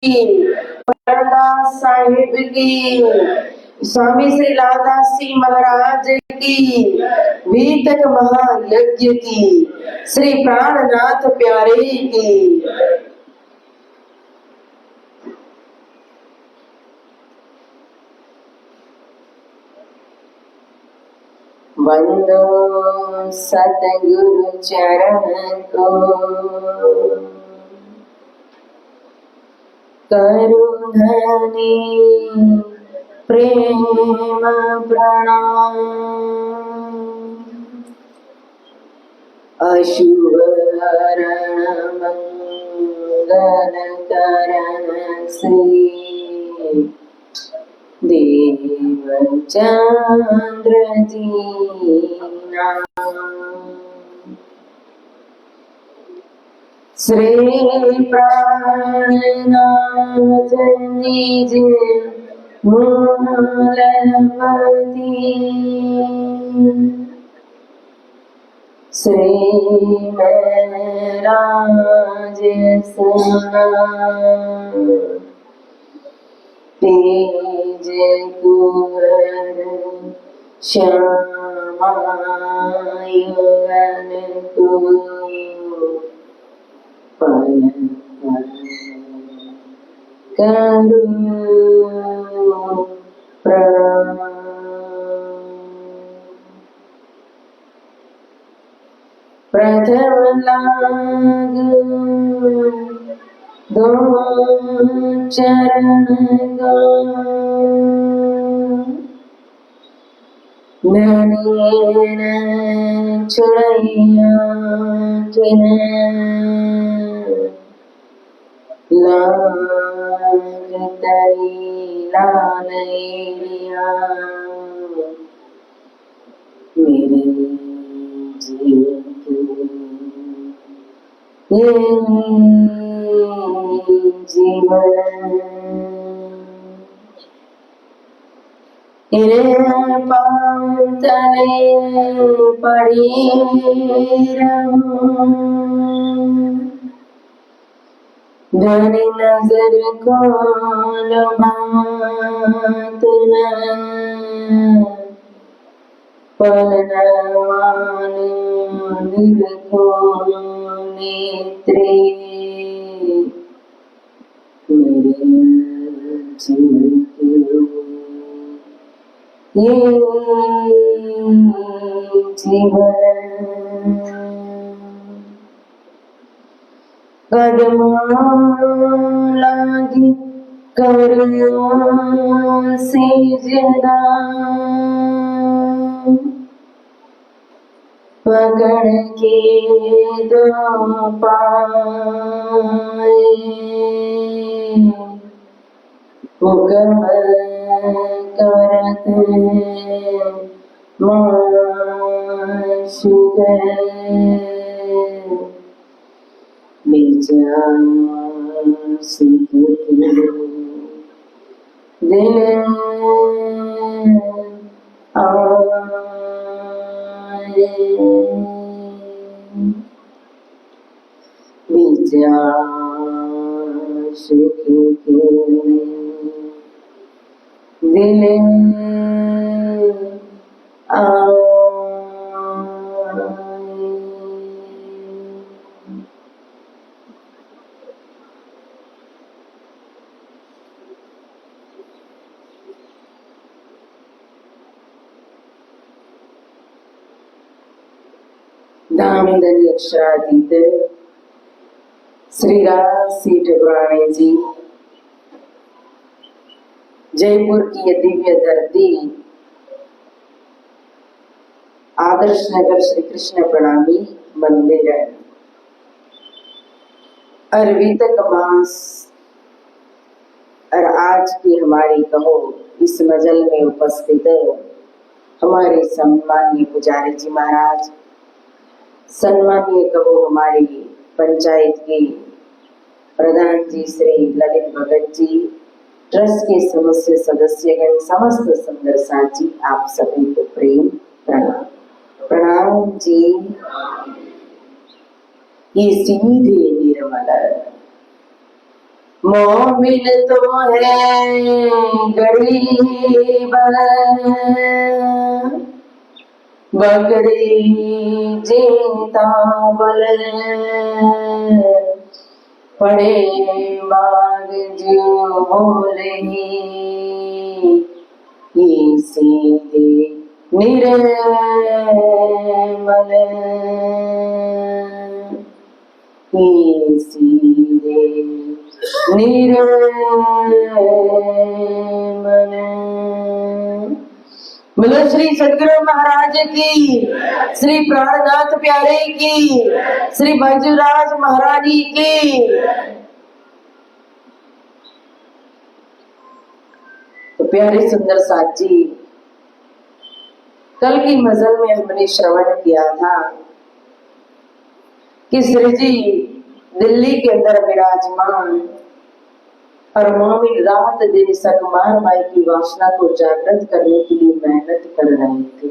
दास साहिब की, स्वामी श्री लालदास जी महाराज की, वीतक महायज्ञ की, श्री प्राणनाथ प्यारे की। वंदो सतगुरु चरण को, करुधनी प्रेम प्रणाम। अशुभ हरण मंगल करण श्री देव चंद्र दीना। श्री प्राणनाथ निज मूलमति, श्री महराज सुना तेज कुंवर श्यामा युगन को, पल पल करो प्रणाम। प्रथम लागू दो चरण गो, नैन छुड़ैया किन, लाग तरी लालैया, मेरे जीवन ये जीवन पाँव तले पड़ी रहूं, धनी नजर को लुभात न, पलनवान निरखो नेत्रे, मेरे जीवन ये जीवन। कदमों लागी करो सिजदा, पकड़ के दो पाए, हुक्म करत माशुक, बेचा सिख दिल आए, बेचा सिख दिल आए। दामोदरी अक्षरातीत श्री राजसी ठाकुराणी जी, जयपुर की ये दिव्य धरती, आदर्श नगर श्री कृष्ण प्रणामी मंदिर है। अरवितक मास और आज की हमारी कहो इस मजल में उपस्थित है हमारे सम्मानीय पुजारी जी महाराज, सम्मानीय कहो हमारी पंचायत के प्रधान जी श्री ललित भगत जी, ट्रस्ट के समस्त सदस्यगण, समस्त सुंदर साथी, आप सभी को प्रेम प्रणाम। प्रणाम जी। ये सीधे निर्मल मोमिन तो है गरीब, बकरी जीता बल, पड़े बाग जो बोले ये सीधे निर्मल, ये सीधे निर्मल। बोलो श्री सदगुरु महाराज की, श्री प्राणनाथ प्यारे की, श्री बैजूराज महारानी की। तो प्यारे सुंदर साथ जी, कल की मजल में हमने श्रवण किया था कि श्री जी दिल्ली के अंदर विराजमान और मोमिन रात दिन सकमार माई की वासना को जागृत करने के लिए मेहनत कर रहे थे,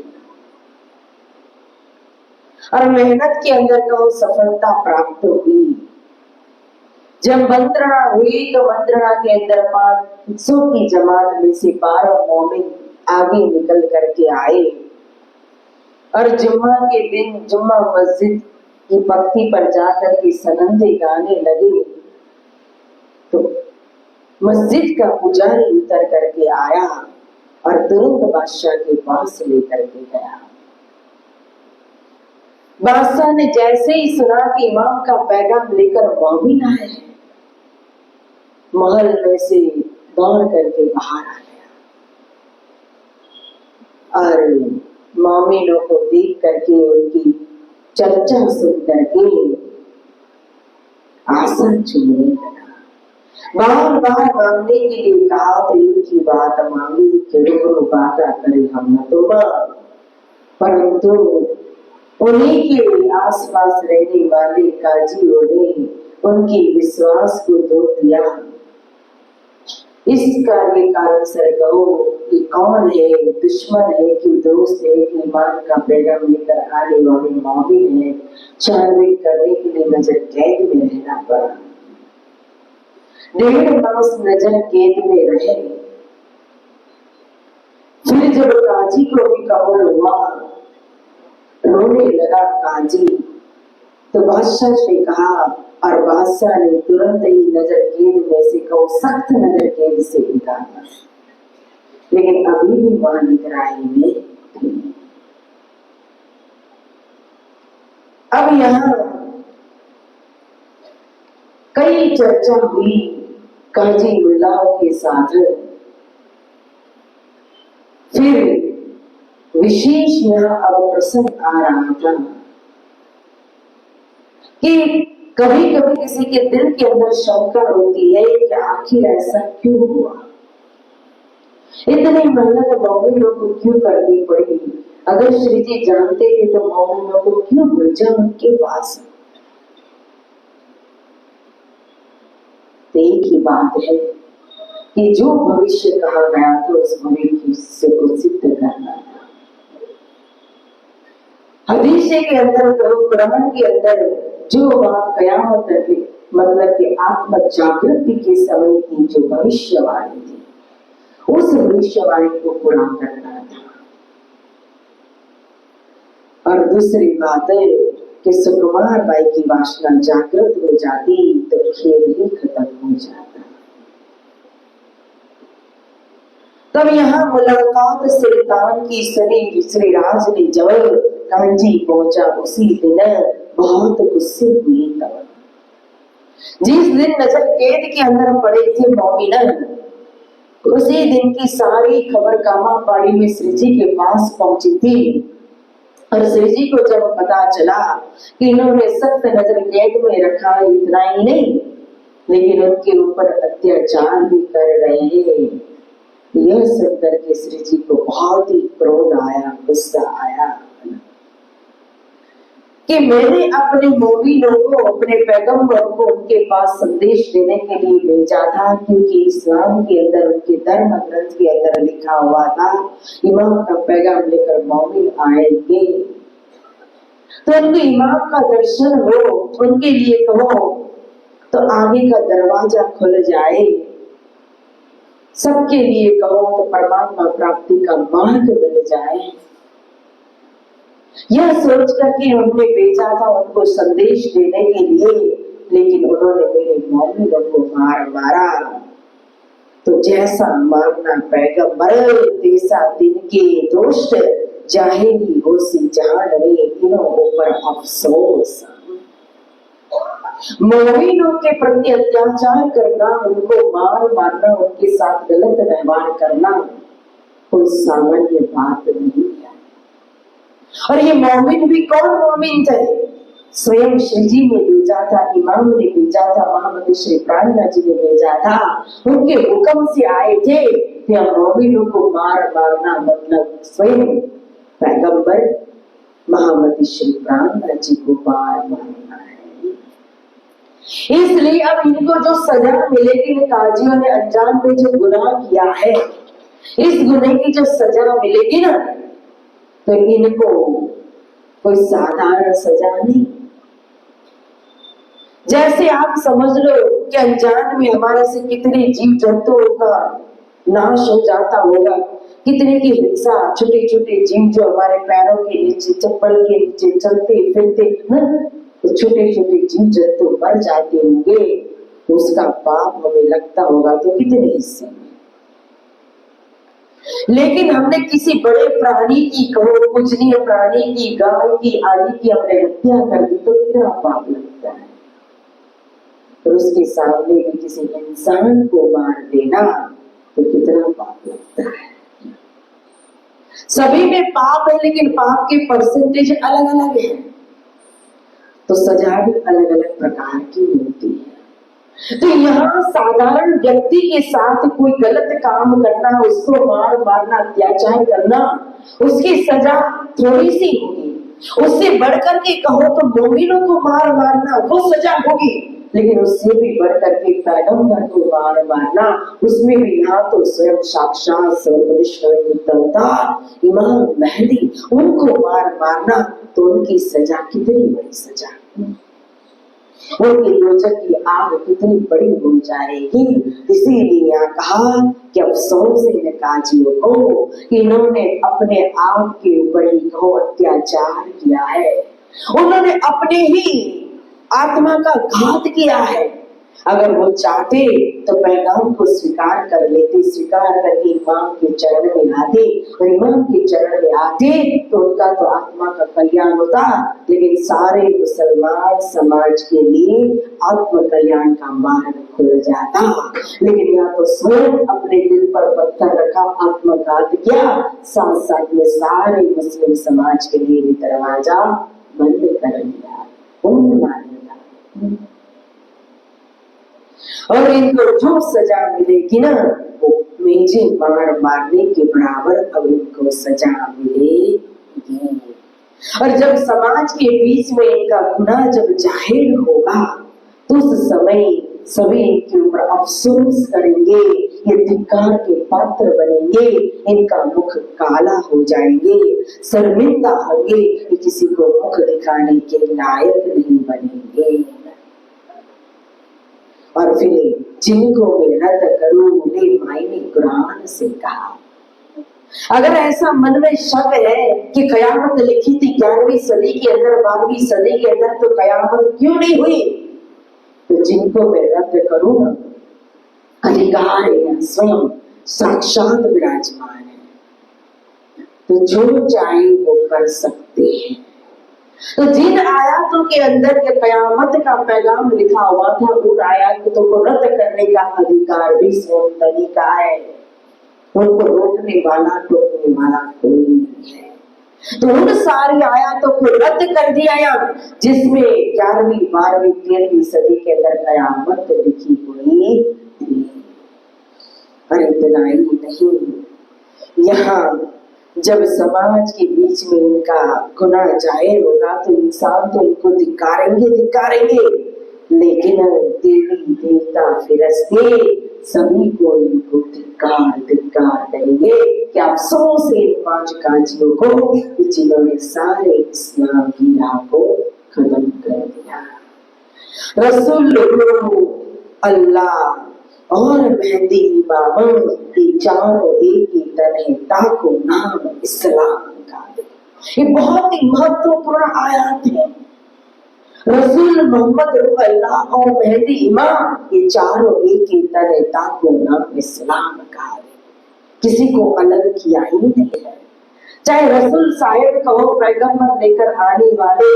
और मेहनत के अंदर को सफलता प्राप्त हुई। जब मंत्रणा हुई तो मंत्रणा के अंदर 500 की जमात में से 12 मोमिन आगे निकल करके आए, और जुम्मा के दिन जुम्मा मस्जिद की पक्ति पर जाकर के सनंदे गाने लगे। तो मस्जिद का पुजारी उतर करके आया और तुरंत बादशाह के पास लेकर के गया। बादशाह ने जैसे ही सुना कि इमाम का पैगाम लेकर मोमिन आए, महल में से दौड़ करके बाहर आ गया और मोमिनों को देख करके उनकी चर्चा सुन करके आसन चूमने लगा। बार बार मांगने के लिए कहा तो एक ही बात मांगी कि रुको बात करे हम न तो, परंतु उन्हीं के आसपास रहने वाले काजियों ने उनकी विश्वास को तोड़ दिया। इस कार्य कारण सर कहो कि कौन है, दुश्मन है कि दोस्त है कि ईमान का पैगाम लेकर आने वाले मोमिन है, छानबीन करने के लिए नजर कैद में रहना पड़ा। 1.5 मास नजर कैद में रहे। फिर जब काजी को भी कबूल हुआ, रोने लगा काजी, तो बादशाह से कहा, और बादशाह ने तुरंत ही नजर कैद में से को सख्त नजर कैद से निकाला, लेकिन अभी भी वहां निगरानी में थी। अब यहाँ कई चर्चा हुई काजी मुल्लाओं के साथ। फिर विशेष यहाँ अब प्रसंग आ रहा था कि कभी कभी किसी के दिल के अंदर शंका होती है कि आखिर ऐसा क्यों हुआ, इतनी मेहनत मोमिनों को क्यों करनी पड़ी। अगर श्री जी जानते थे तो मोमिनों को क्यों भेजा उनके पास। तो एक ही बात है कि जो भविष्य कहा गया था उस भविष्य को सिद्ध करना था। हदीस के अंदर, कुरान के अंदर जो बात कयामत है, मतलब कि आत्म जागृति के समय की जो भविष्यवाणी थी, उस भविष्यवाणी को पूरा करना था। और दूसरी बात है कि सुकुमार बाई की वासना जागृत हो जाती तो खेल ही खत्म हो जाता। तब यहाँ मुलाकात सुल्तान की श्री राज ने जब कांची पहुंचा, उसी दिन बहुत गुस्से हुई। तब जिस दिन नजर कैद के अंदर पड़े थे मोमिन, उसी दिन की सारी खबर कामा पाड़ी में श्री जी के पास पहुंची थी। और श्री जी को जब पता चला कि इन्होंने सख्त नजर कैद में रखा, इतना ही नहीं लेकिन उनके ऊपर अत्याचार भी कर रहे हैं, यह सब करके श्री जी को बहुत ही क्रोध आया, गुस्सा आया कि मैंने अपने मोमिनों को, अपने पैगंबर को उनके पास संदेश देने के लिए भेजा था, क्योंकि इस्लाम के अंदर, उनके धर्म ग्रंथ के अंदर लिखा हुआ था इमाम का पैगाम लेकर मोमिन आएंगे। तो उनको इमाम का दर्शन हो, उनके लिए कहो तो आगे का दरवाजा खुल जाए, सबके लिए कहो तो परमात्मा प्राप्ति का मार्ग मिल जाए। यह सोच करके हमने भेजा था उनको संदेश देने के लिए, लेकिन उन्होंने मेरे मौलवियों को मारा। तो जैसा मारना पैगंबर तैसा दिन के दोस्त, जाहिरी होसी जहान में इन्हों ऊपर अफसोस। मोमिनों के प्रति अत्याचार करना, उनको मारना, उनके साथ गलत व्यवहार करना कोई सामान्य बात नहीं है। और ये मोमिन भी कौन मोमिन थे? स्वयं श्री जी ने भेजा था, इमाम ने भेजा था, मोहम्मद श्री प्राणनाथ जी ने भेजा था, उनके हुक्म से आए थे। क्या मोमिनों को मारना मतलब स्वयं पैगंबर मोहम्मद श्री प्राणनाथ जी को मारना है। इसलिए अब इनको जो सजा मिलेगी, काजियों ने अनजान में जो गुनाह किया है, इस गुनाह की जो सजा मिलेगी ना, तो इनको कोई साधारण सजा नहीं। जैसे आप समझ लो कि अनजान में हमारे से कितने जीव जंतुओं का नाश हो जाता होगा, कितने की हिंसा, छोटे छोटे जीव जो हमारे पैरों के नीचे, चप्पल के नीचे चलते फिरते तो छोटे छोटे जीव जंतु मर जाते होंगे, तो उसका पाप हमें लगता होगा तो कितने हिस्से में। लेकिन हमने किसी बड़े प्राणी की, कहो पूजनीय प्राणी की, गाय की, आदि की हमने हत्या कर दी तो कितना पाप लगता है। तो उसके सामने भी किसी इंसान को मार देना तो कितना पाप लगता है। सभी में पाप है, लेकिन पाप के परसेंटेज अलग अलग है, तो सजा भी अलग अलग प्रकार की होती है। तो यहाँ साधारण व्यक्ति के साथ कोई गलत काम करना, उसको मारना, अत्याचार करना, उसकी सजा थोड़ी सी होगी। उससे बढ़कर के कहो तो मोमिनों को मारना वो सजा होगी, लेकिन उससे भी बढ़कर के पैगंबर को मारना, उसमें भी यहाँ तो स्वयं साक्षात सर्वश्रेष्ठ इमाम महदी, उनको मारना तो उनकी सजा कितनी बड़ी सजा, उनकी दोजख की आग कितनी बड़ी हो जाएगी। इसीलिए यहाँ कहा कि अफसोस है इन काजियों को कि इन्होंने अपने आप के ऊपर ही कहो अत्याचार किया है, उन्होंने अपने ही आत्मा का घात किया है। अगर वो चाहते तो पैगाम को स्वीकार कर लेते, स्वीकार करके इमाम के चरण में आते, और इमाम के चरण में आते तो उनका तो आत्मा का कल्याण होता, लेकिन सारे मुसलमान समाज के लिए आत्म कल्याण का मार्ग खुल जाता। लेकिन यहाँ तो स्वयं अपने दिल पर पत्थर रखा, आत्मघात किया, साथ साथ में सारे मुस्लिम समाज के लिए भी दरवाजा बंद कर दिया, पूर्ण मारेगा। और इनको जो सजा मिलेगी ना, वो मेजे मारने के बराबर अब इनको सजा मिलेगी। और जब समाज के बीच में इनका गुनाह जब जाहिर होगा, तो उस समय सभी इनके ऊपर अफसोस करेंगे, ये धिक्कार के पात्र बनेंगे, इनका मुख काला हो जाएंगे, शर्मिंदा होंगे, किसी को मुख दिखाने के लायक नहीं बनेंगे। और फिर जिनको में रद्द करो ने मायने कुरान से कहा। अगर ऐसा मन में शक है कि कयामत लिखी थी 11वीं सदी के अंदर, 12वीं सदी के अंदर, तो कयामत क्यों नहीं हुई? तो जिनको मैं रद्द करूं ना, अधिकार है स्वयं साक्षात विराजमान है, तो जो चाहे वो कर सकते हैं। तो जिन आयातों के अंदर ये कयामत का पैगाम लिखा हुआ था, उन आयातों को रद्द करने का अधिकार भी स्वयं नबी का है, उनको रोकने वाला टोकने वाला कोई नहीं है। तो उन सारी आयातों को रद्द कर दिया जिसमें 11वीं 12वीं 13वीं सदी के अंदर कयामत लिखी हुई थी। और इतना ही नहीं, यहाँ जब समाज के बीच में इनका गुनाह जाहिर होगा तो इंसान तो इनको धिक्कारेंगे, लेकिन देवी देवता फिरस्ते सभी को इनको धिक्कार देंगे कि अफसोस है इन 5 काजियों को जिन्होंने सारे इस्लाम की राह को खत्म कर दिया। रसूल अल्लाह और मेहदी इमाम, ये चारों एक ही तन है, ताको नाम इस्लाम का। ये बहुत ही महत्वपूर्ण आयत है। रसूल मोहम्मद अल्लाह और मेहदी इमाम, ये चारों एक ही तन है, ताको नाम इस्लाम का। किसी को अलग किया ही नहीं है। चाहे रसूल साहिब कहो, पैगंबर लेकर आने वाले,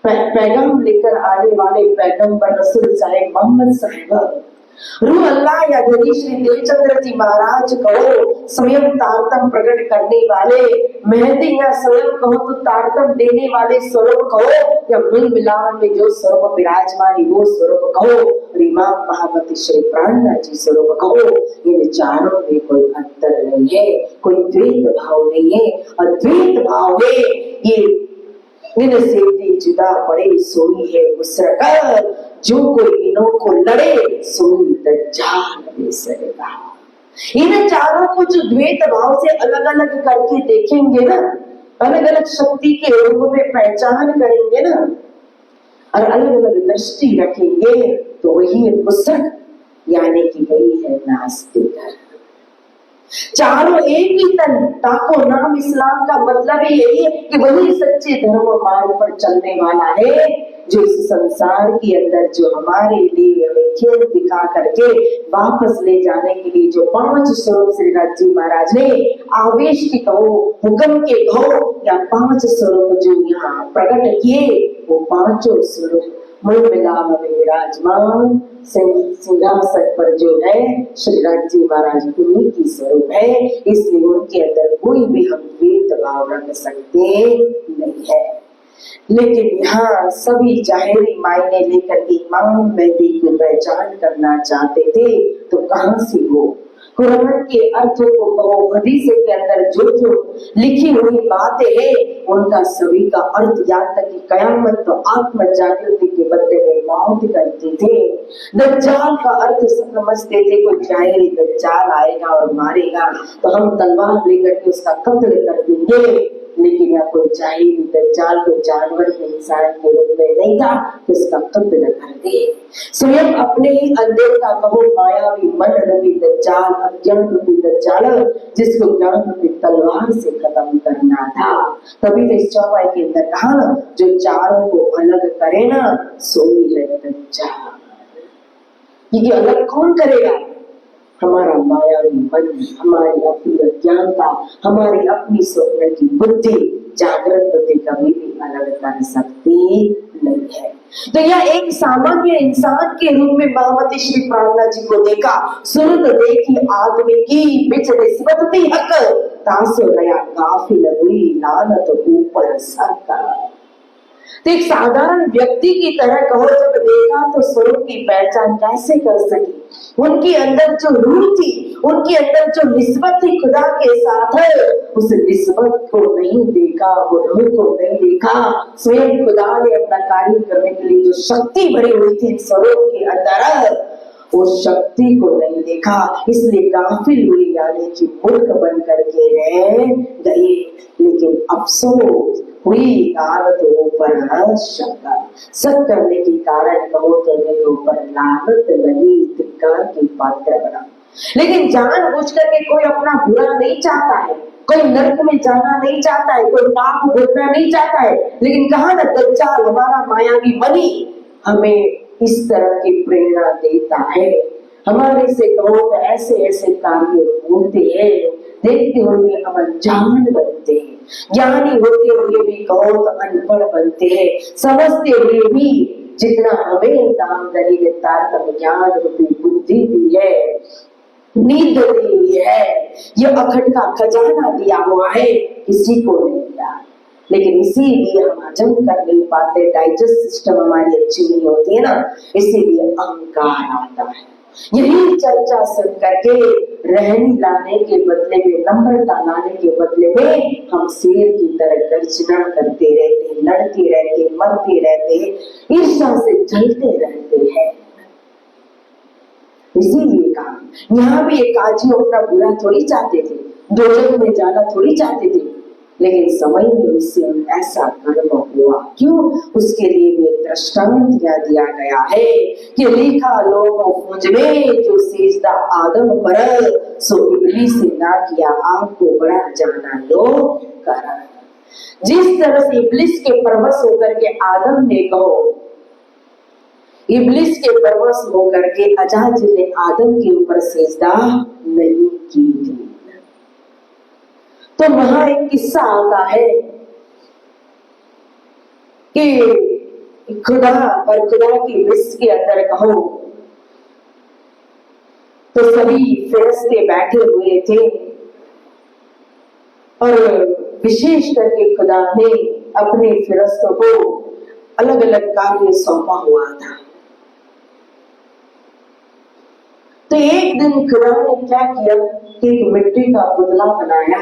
पैगाम लेकर आने वाले पैगंबर रसूल साहिब मोहम्मद साहिब, रूह अल्लाह या धनी श्री देवचंद्र जी महाराज कहो, स्वयं तारतम प्रकट करने वाले मेहदी, या स्वयं कहो तो तारतम देने वाले स्वरूप कहो, या मूल मिलावन में जो स्वरूप विराजमान वो स्वरूप कहो, इमाम महामती श्री प्राणनाथ जी स्वरूप कहो, इन चारों में कोई अंतर नहीं है, कोई द्वैत भाव नहीं है। अद्वैत भाव है ये इनसे भी जुदा पड़े सोई है मुसरकर, जो कोई इनों को लड़े सोई दज्जाल में सरेगा। इन चारों को जो द्वैत भाव से अलग अलग करके देखेंगे ना, अलग अलग शक्ति के रूप में पहचान करेंगे ना, और अलग अलग दृष्टि रखेंगे, तो वही मुसरक यानी कि वही है नास्तिक। चारों एक ही तन, ताको नाम इस्लाम का मतलब यही है कि वही सच्चे धर्म मार्ग पर चलने वाला है, जो इस संसार के अंदर जो हमारे लिए हमें खेल दिखा करके वापस ले जाने के लिए जो 5 स्वरूप श्रीनाथ जी महाराज ने आवेश की कहो, हुक्म के कहो, या 5 स्वरूप जो यहाँ प्रकट किए, वो 5 स्वरूप मूल मिलाप में विराजमान सिंहासन पर जो है श्रीनाथ जी महाराज उन्हीं की स्वरूप है। इसलिए उनके अंदर कोई भी हम भेदभाव रख सकते नहीं है। लेकिन यहाँ सभी जाहिरी मायने लेकर इमाम मेहदी की पहचान करना चाहते थे, तो कहाँ से वो कुरान के अर्थों को कहो, हदीस के अंदर जो जो लिखी हुई बातें हैं, उनका सभी का अर्थ यहाँ तक कि कयामत तो आत्म जागृति के बदले में मौत करते थे। दज्जाल का अर्थ समझते थे, कोई जाहिरी दज्जाल आएगा और मारेगा तो हम तलवार लेकर के उसका कत्ल कर देंगे। लेकिन यहाँ कोई जाहिरी दज्जाल को जानवर के इंसान के रूप में नहीं था, उसका कत्ल कर दे। स्वयं अपने ही अंदर का कहो मायावी मन रूपी दज्जाल, अज्ञान रूपी दज्जाल, जिसको ज्ञान रूपी तलवार से खत्म करना था। तभी तो इस चौपाई के अंदर कहा ना, जो चारों को अलग करे ना, सोई है दज्जाल। क्योंकि अलग कौन करेगा? हमारा मायावी मन, हमारी अपनी अज्ञानता, हमारी अपनी स्वप्न की बुद्धि जागृत बुद्धि कभी भी अलग कर सकती नहीं है। तो यह एक सामान्य इंसान के रूप में महामती श्री प्राणनाथ जी को देखा। सूरत देखी आदमी की बिच निस्बत भी हक, तासो नया काफिल हुई लानत ऊपर सरका। तो एक साधारण व्यक्ति की तरह कहो, जब देखा तो स्वरूप की पहचान कैसे कर सकी? उनके अंदर जो रूह थी, उनके अंदर जो निस्बत थी खुदा के साथ, उस निस्बत को नहीं देखा, वो रूह को नहीं देखा। स्वयं खुदा ने अपना कार्य करने के लिए जो शक्ति भरी हुई थी स्वरूप के अंदर, वो शक्ति को नहीं देखा। इसलिए गाफिल हुई, यानी कि मूर्ख बन करके रह गए। लेकिन अफसोस हुई लानत ऊपर शक्का, सत करने के कारण कहो तो मेरे ऊपर लानत लगी, धिक्कार की पात्र बना। लेकिन जानबूझ करके कोई अपना बुरा नहीं चाहता है, कोई नरक में जाना नहीं चाहता है, कोई पाप भोगना नहीं चाहता है। लेकिन कहा ना, दज्जाल हमारा मायावी मनी हमें इस तरह की प्रेरणा देता है। हमारे से कहो तो ऐसे ऐसे कार्य होते हैं, देखते हुए हम अनजान बनते हैं, ज्ञानी होते हुए भी कहो तो अनपढ़ बनते हैं, समझते हुए भी जितना हमें नाम दलील तारतम ज्ञान रूपी बुद्धि दी है, नींद दी हुई है, ये अखंड का खजाना दिया हुआ है, किसी को नहीं दिया। लेकिन इसीलिए हम हजम कर नहीं पाते, डाइजेस्ट सिस्टम हमारी अच्छी नहीं होती है ना, इसीलिए अहंकार आता है। यही चर्चा सुन करके रहनी लाने के बदले में, नम्रता लाने के बदले में हम शेर की तरह गर्जना करते रहते, लड़ते रहते, मरते रहते, ईर्ष्या से जलते रहते हैं। इसीलिए कहा, यहाँ भी एक काजी अपना बुरा थोड़ी चाहते थे, दोजख में जाना थोड़ी चाहते थे। लेकिन समय में उससे ऐसा कर्म हुआ। क्यों? उसके लिए भी एक दृष्टांत दिया गया है कि लिखा लोग मुझ में जो सेजदा आदम पर सो इब्लीस ना किया आपको बड़ा जाना लो करा। जिस तरह से इब्लीस के परवश होकर के आदम ने कहो, इब्लीस के परवश होकर के अजाजिल ने आदम के ऊपर सेजदा नहीं की थी। तो वहां एक किस्सा आता है कि खुदा और खुदा की विश्व के अंदर कहो तो सभी फरिश्ते बैठे हुए थे और विशेष करके खुदा ने अपने फरिश्तों को अलग अलग कार्य सौंपा हुआ था। तो एक दिन खुदा ने क्या किया कि एक मिट्टी का पुतला बनाया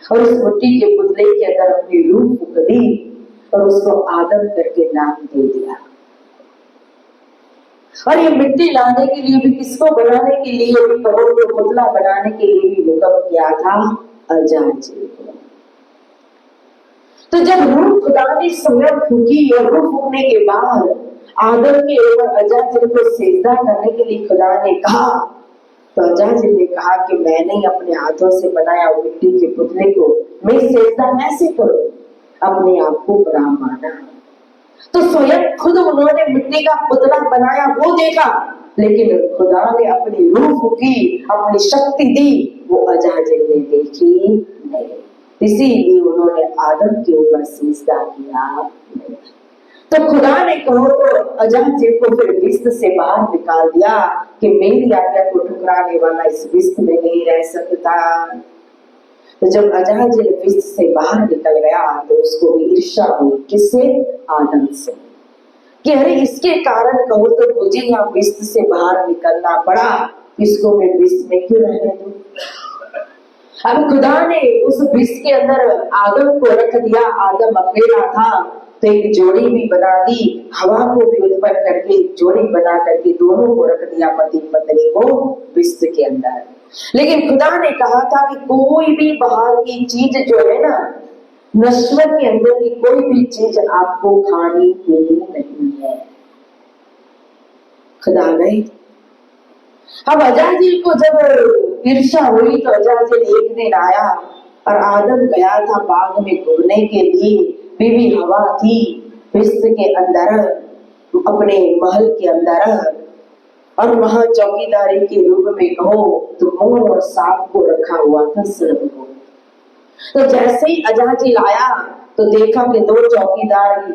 और उस मिट्टी के पुतले के अंदर अपनी रूह फूंक दी और उसको आदम करके नाम दे दिया। और ये मिट्टी लाने के लिए भी, किसको बनाने के लिए भी कहो तो पुतला बनाने के लिए भी हुक्म किया था अजाजिल को। तो जब रूह खुदा ने स्वयं फूंकी और रूह फूंकने के बाद आदम के ऊपर अजाजिल को सेजदा करने के लिए खुदा ने कहा, तो अजाजिल ने कहा कि मैंने अपने हाथों से बनाया मिट्टी के पुतले को मैं सेजदा कैसे करूं? अपने आप को बड़ा माना। तो स्वयं खुद उन्होंने मिट्टी का पुतला बनाया वो देखा, लेकिन खुदा ने अपनी रूह फूंकी, अपनी शक्ति दी, वो अजाजिल ने देखी नहीं। इसीलिए उन्होंने आदम के ऊपर सेजदा किया नहीं। तो खुदा ने कहो तो अजाजिल को फिर विस्त से बाहर निकाल दिया कि मेरी आज्ञा को ठुकराने वाला इस विस्त में नहीं रह सकता। तो जब अजाजिल विस्त से बाहर निकल गया तो उसको भी ईर्ष्या हुई। किससे? आदम से, कि अरे इसके कारण कहो तो मुझे यहाँ विस्त से बाहर निकलना पड़ा, इसको मैं विस्त में क्यों रहने दूं? अब खुदा ने उस विस्त के अंदर आदम को रख दिया। आदम अकेला था तो एक जोड़ी भी बना दी, हवा को भी उत्पन्न करके जोड़ी बना करके दोनों को रख दिया, पति पत्नी को विस्त के अंदर। लेकिन खुदा ने कहा था कि कोई भी बाहर की चीज जो है ना, नश्वर के अंदर की कोई भी चीज आपको खानी पीनी नहीं है। खुदा गए। अब अजाजिल को जब ईर्ष्या हुई तो अजाजिल एक दिन आया और आदम गया था बाग में घूमने के लिए। बीवी हवा थी विश्व के अंदर, अपने महल के अंदर, और वहां चौकीदारी के रूप में कहो तो मोर और सांप को रखा हुआ था सर्प को। तो जैसे ही अजाजिल आया तो देखा कि दो चौकीदारी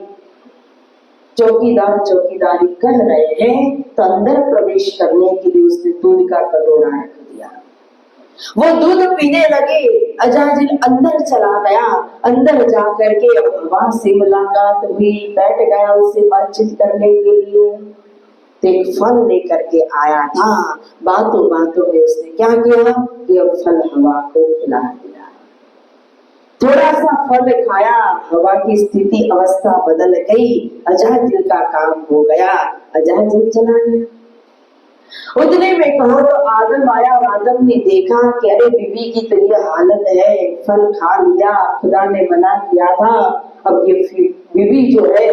कर रहे हैं, तो अंदर प्रवेश करने के लिए उसने दूध का कटोरा रख दिया। वो दूध पीने लगे। अजाजिल अंदर चला गया। अंदर जा करके हवा से मुलाकात हुई, बैठ गया उससे बातचीत करने के लिए। तो एक फल लेकर के आया था। बातों बातों में उसने क्या किया कि अब फल हवा को खिला दिया। थोड़ा सा फल खाया, हवा की स्थिति अवस्था बदल गई, अजाजिल का काम हो गया, अजाजिल चला गया। उतने में कहो तो आदम आया और आदम ने देखा कि अरे बीवी की तो ये हालत है, फल खा लिया, खुदा ने मना किया था, अब ये बीवी जो है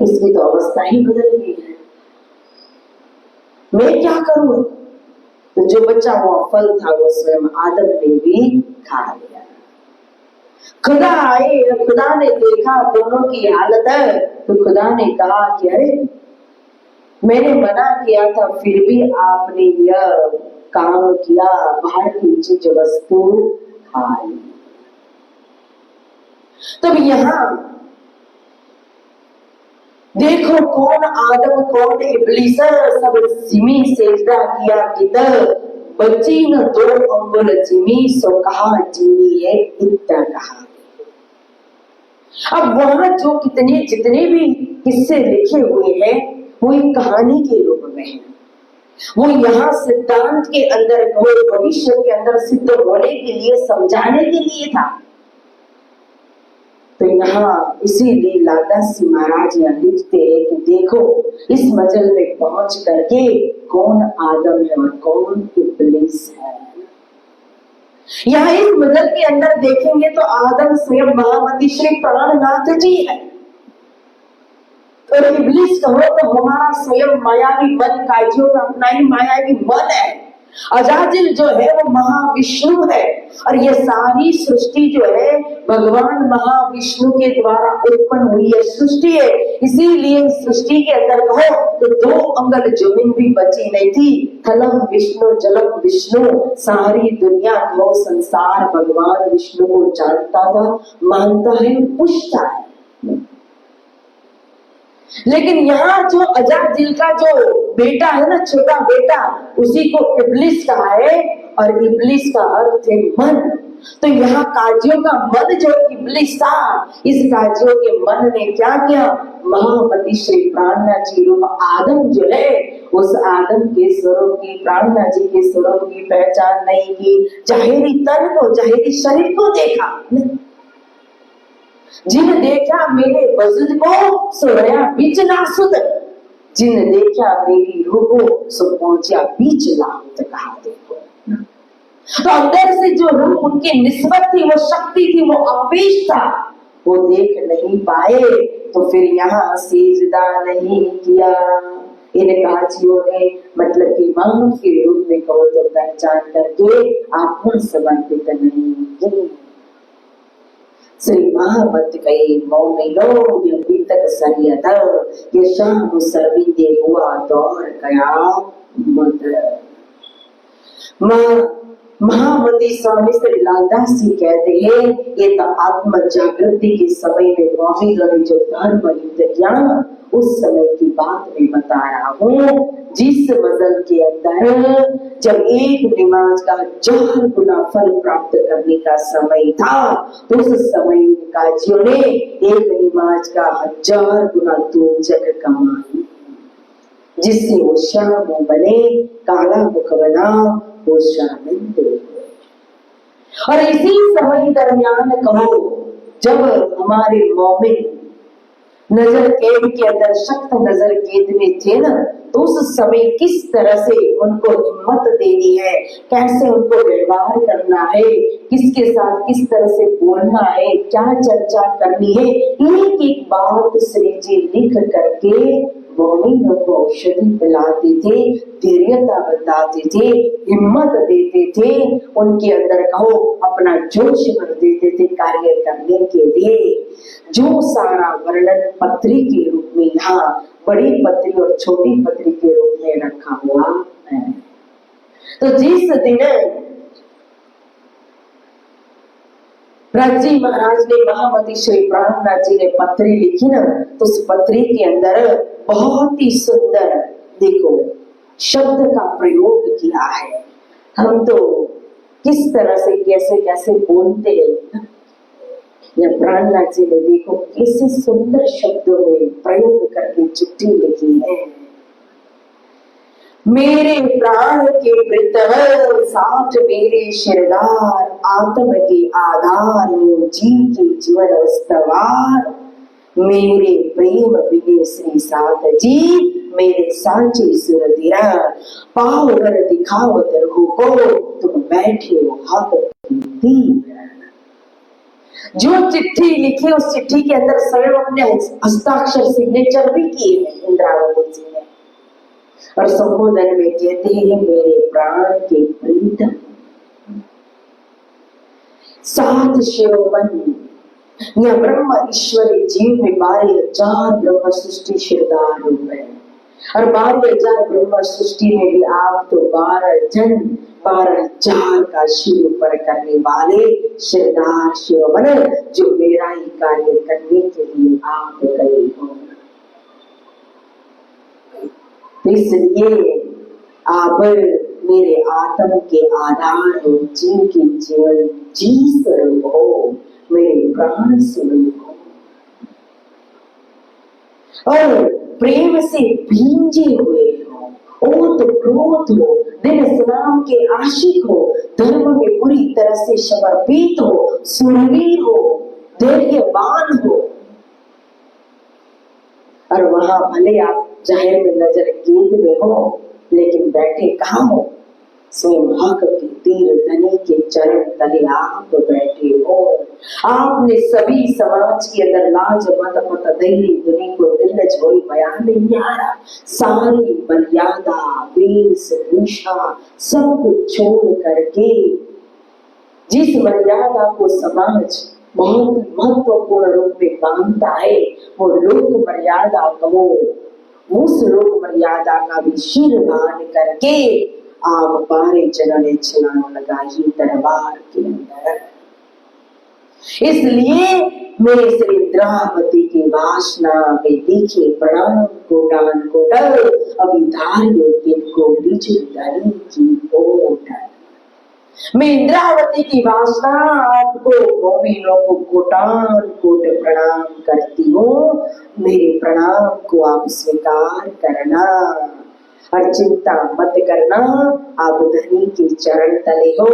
इसकी तो अवस्था ही बदल गई है, मैं क्या करूं? तो जो बच्चा हुआ फल था वो स्वयं आदम ने भी खा लिया। खुदा आए, खुदा ने देखा दोनों की हालत है, तो खुदा ने कहा कि अरे मैंने मना किया था फिर भी आपने यह काम किया, बाहर की चीज वस्तु खाई। तो यहाँ देखो कौन आदम कौन इब्लीस, सब जिमी सेजदा किया किधर, बची न दो अंगुल जिमी, सो कहा जिमी है इतना कहा। अब वहां जो जितने भी किस्से लिखे हुए हैं वो एक कहानी के रूप में है। वो यहाँ सिद्धांत के अंदर, भविष्य के अंदर सिद्ध होने के लिए, समझाने के लिए था। तो यहाँ इसीलिए लादासी महाराज यहाँ लिखते हैं कि देखो इस मंजिल में पहुंच करके कौन आदम है और कौन इब्लीस है। यहाँ इस मजल के अंदर देखेंगे तो आदम स्वयं महामती श्री प्राणनाथ जी है, और इब्लिस कहो तो हमारा स्वयं मायावी मन, काजियों का अपना ही मायावी मन है। अजाजिल जो है वो महाविष्णु है, और ये सारी सृष्टि जो है भगवान महाविष्णु के द्वारा उत्पन्न हुई है सृष्टि है। इसीलिए सृष्टि के अंदर कहो तो 2 अंगल जमीन भी बची नहीं थी। थलम विष्णु जलम विष्णु, सारी दुनिया कहो संसार भगवान विष्णु को जानता था, मानता है, पूछता है। लेकिन यहाँ जो अजाजिल का जो बेटा है ना, छोटा बेटा, उसी को इब्लिस कहा है, और इब्लिस का अर्थ है मन। तो यहाँ काजियों का मन जो इब्लिस था, इस काजियों के मन ने क्या किया, महामती श्री प्राणनाथ जी रूप आदम जो है, उस आदम के स्वरूप की, प्राणनाथ जी के स्वरूप की पहचान नहीं की। जाहिरी तन को, जाहिरी शरीर को देखा, जिन देखा मेरे वजूद को सोया बीच नासुद, जिन देखा मेरी रूह को सो पहुंचा बीच लाहुत। कहा देखो, तो अंदर से जो रूह उनकी निस्बत थी, वो शक्ति थी, वो आवेश था, वो देख नहीं पाए, तो फिर यहाँ सेजदा नहीं किया। इन काजियों ने मतलब कि मां के रूप में कहो तो पहचान करके आत्मा समर्पित नहीं की। श्री महामत कई मौमिलो ये बीतक सरियत, ये शाम सर्विंदे हुआ दौर गया मंत्र। महामती स्वामी श्री लालदास जी कहते हैं, ये तो आत्म जागृति के समय में मौमिलों ने जो धर्म युद्ध किया, उस समय की बात मैं बता रहा हूँ। जिस मजल के अंदर जब एक नमाज का 1000 गुना फल प्राप्त करने का समय था, तो उस समय काजियों ने एक नमाज का 1000 गुना दोजक कमाई, जिससे वो श्याम बने, काला मुख बना, वो शामिल हुए। और इसी समय दरमियान कहो जब हमारे मोमिन नजर कैद के अंदर, सख्त नजर कैद में थे ना, तो उस समय किस तरह से उनको हिम्मत देनी है, कैसे उनको व्यवहार करना है, किसके साथ किस तरह से बोलना है, क्या चर्चा करनी है, एक एक बात श्री जी लिख करके मोमिनों को औषधि पिलाते थे, धैर्यता बताते थे, हिम्मत देते थे, उनके अंदर कहो अपना जोश भर देते थे कार्य करने के लिए। जो सारा वर्णन पत्री के रूप में यहाँ बड़ी पत्री और छोटी पत्री के रूप में रखा हुआ है। तो जिस दिन राजी महाराज ने, महामती श्री प्राणनाथ जी ने पत्री लिखी ना, तो उस पत्री के अंदर बहुत ही सुंदर देखो शब्द का प्रयोग किया है। हम तो किस तरह से कैसे कैसे बोलते हैं, या प्राणनाथ जी ने देखो कैसे सुंदर शब्दों में प्रयोग करके चिट्ठी लिखी है। मेरे प्राण के प्रीतम साथ मेरे शिरदार, आत्म के आधार जी के जीवन स्तवार, मेरे प्रेम बिने श्री साथ जी, मेरे सांचे सुरधिरा, पावर दिखावत रहो को, तुम बैठे हो हाथ की। जो चिट्ठी लिखी उस चिट्ठी के अंदर स्वयं अपने हस्ताक्षर सिग्नेचर भी किए हैं इंद्रावती जी ने, और संबोधन में कहते हैं मेरे प्राण के प्रीतम सात शिरोमणि, यह ब्रह्म ईश्वरी जीव में 12,000 ब्रह्म सृष्टि शिरदार रूप है, और 12,000 ब्रह्म सृष्टि में भी आप तो 12 जन 12,000 का शिव पर करने वाले शिरदार शिरोमण, जो मेरा ही कार्य करने के लिए आप गए हो। इसलिए आप मेरे आत्म के आधार हो, जीव के जीवन जी स्वरूप हो, मेरे प्राण स्वरूप हो, और प्रेम से भींजे हुए हो, ओत प्रोत हो, दिन इस्लाम के आशिक हो, धर्म में पूरी तरह से समर्पित हो, सुरवीर हो, धैर्यवान हो। और वहां भले आप जाहिर में नजर कैद में हो, लेकिन बैठे कहाँ हो, स्वयं हक के वीर धनी के चरण तले आप बैठे हो। आपने सभी समाज के अंदर लाज मत मत दैरी दुनी को निर्लज होई बयान नहीं आ रहा। सारी मर्यादा वेशभूषा सब कुछ छोड़ करके जिस मर्यादा को समाज बहुत महत्वपूर्ण रूप में मानता है वो लोक मर्यादा कहो, उस लोक मर्यादा का भी शिरभान करके आप बारे चलने छलांग लगाई दरबार के अंदर। इसलिए मेरे श्री इंद्रावती की वासना में लिखे प्रणाम कोटान कोटल अविधारियों तिनको बिजु धनी की ओट। मैं इंद्रावती की वासना आपको मोमिनों को कोटान कोट प्रणाम करती हूँ। मेरे प्रणाम को आप स्वीकार करना और चिंता मत करना। आप धनी के चरण तले हो,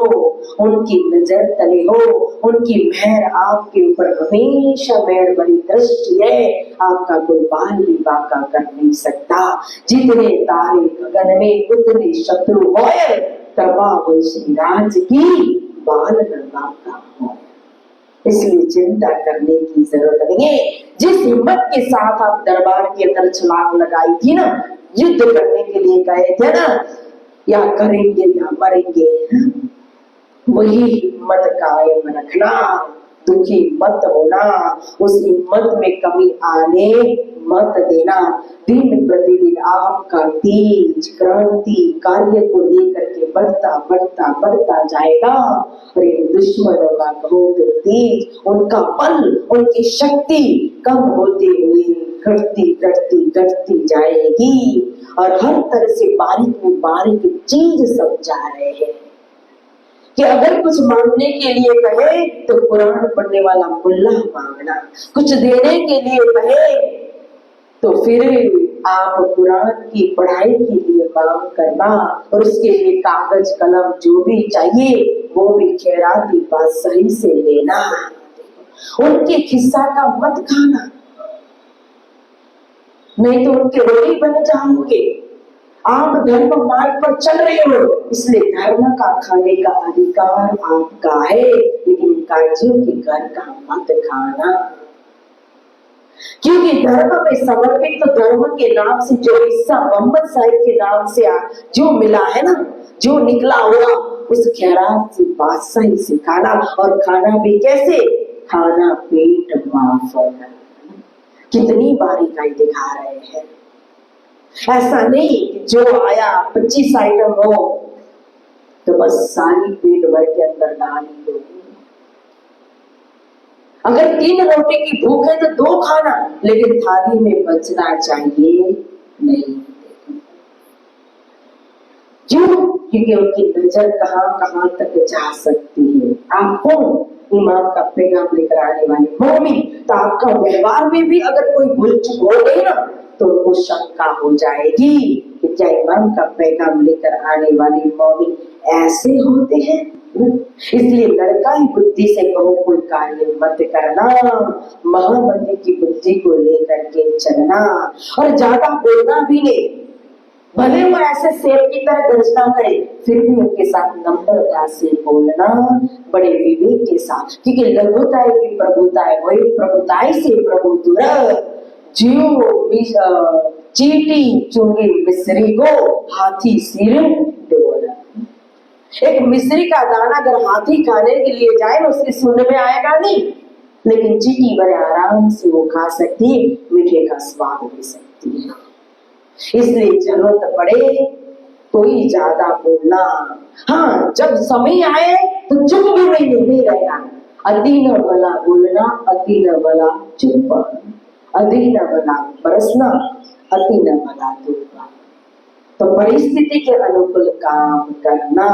उनकी नजर तले हो, उनकी मेहर आपके ऊपर हमेशा मेहर बनी दृष्टि है। आपका कोई बाल भी बाका कर नहीं सकता। जितने तारे गगन में उतने शत्रु होए, तबा हो श्री राज की बाल न बाका हो। इसलिए चिंता करने की जरूरत नहीं है। जिस हिम्मत के साथ आप दरबार के अंदर छलांग लगाई थी ना, युद्ध करने के लिए गए थे ना, या करेंगे या मरेंगे, वही हिम्मत कायम रखना, दुखी मत होना, उस हिम्मत में कमी आने मत देना। दिन प्रतिदिन आपका तेज क्रांति कार्य को लेकर के बढ़ता बढ़ता बढ़ता जाएगा। और दुश्मनों का कहो तो तेज, उनका बल, उनकी शक्ति कम होते हुए घटती घटती घटती जाएगी। और हर तरह से बारीक में बारीक चीज समझा रहे हैं कि अगर कुछ मांगने के लिए कहे तो कुरान पढ़ने वाला मुल्ला मांगना, कुछ देने के लिए कहे तो फिर आप कुरान की पढ़ाई के लिए मांग करना, और उसके लिए कागज कलम जो भी चाहिए वो भी खैराती बादशाही से लेना। उनके खिस्सा का मत खाना, नहीं तो उनके रोटी बन जाओगे। आप धर्म मार्ग पर चल रहे हो, इसलिए धर्म का खाने का अधिकार आपका है, लेकिन काजियों के घर का मत खाना। क्योंकि धर्म में समर्पित तो धर्म के नाम से जो हिस्सा मोहम्मद साहिब के नाम से जो मिला है ना, जो निकला हुआ, उस खैरात से बादशाही से खाना, और खाना भी कैसे खाना, पेट माफल। कितनी बारीकाई दिखा रहे हैं। ऐसा नहीं कि जो आया 25 आइटम हो तो बस सारी पेट भर के अंदर डाल दो। अगर 3 रोटी की भूख है तो 2 खाना, लेकिन थाली में बचना चाहिए नहीं। क्यों? क्योंकि उनकी नजर कहां कहां तक जा सकती है। आप कौन? इमाम का पैगाम लेकर आने वाले मोमिन। तो आपका व्यवहार में भी अगर कोई भूल चूक हो गई ना, तो उनको शंका हो जाएगी कि क्या इमाम का पैगाम लेकर आने वाले मोमिन ऐसे होते हैं। इसलिए लड़काई बुद्धि से कहो कोई कार्य मत करना, महामंदी की बुद्धि को लेकर के चलना, और ज्यादा बोलना भी नहीं। भले वो ऐसे शेर की तरह गर्जना करे, फिर भी उनके साथ नम्रता से बोलना, बड़े विवेक के साथ। क्योंकि लघुताई की प्रभुता है, वही प्रभुताई से प्रभु दूर। जियो चीटी चुंगी मिस्री को हाथी सिर डोल। एक मिस्री का दाना अगर हाथी खाने के लिए जाए ना, उसके सुनने में आएगा नहीं, लेकिन चीटी बड़े आराम से वो खा सकती है, मीठे का स्वाद ले सकती है। इसलिए जरूरत पड़े कोई ज्यादा बोलना, हाँ जब समय आए तो चुप भी नहीं रहना। अति न भला बोलना, अति न भला चुप, अति न भला बरसना, अति न भला धूप। तो परिस्थिति के अनुकूल काम करना।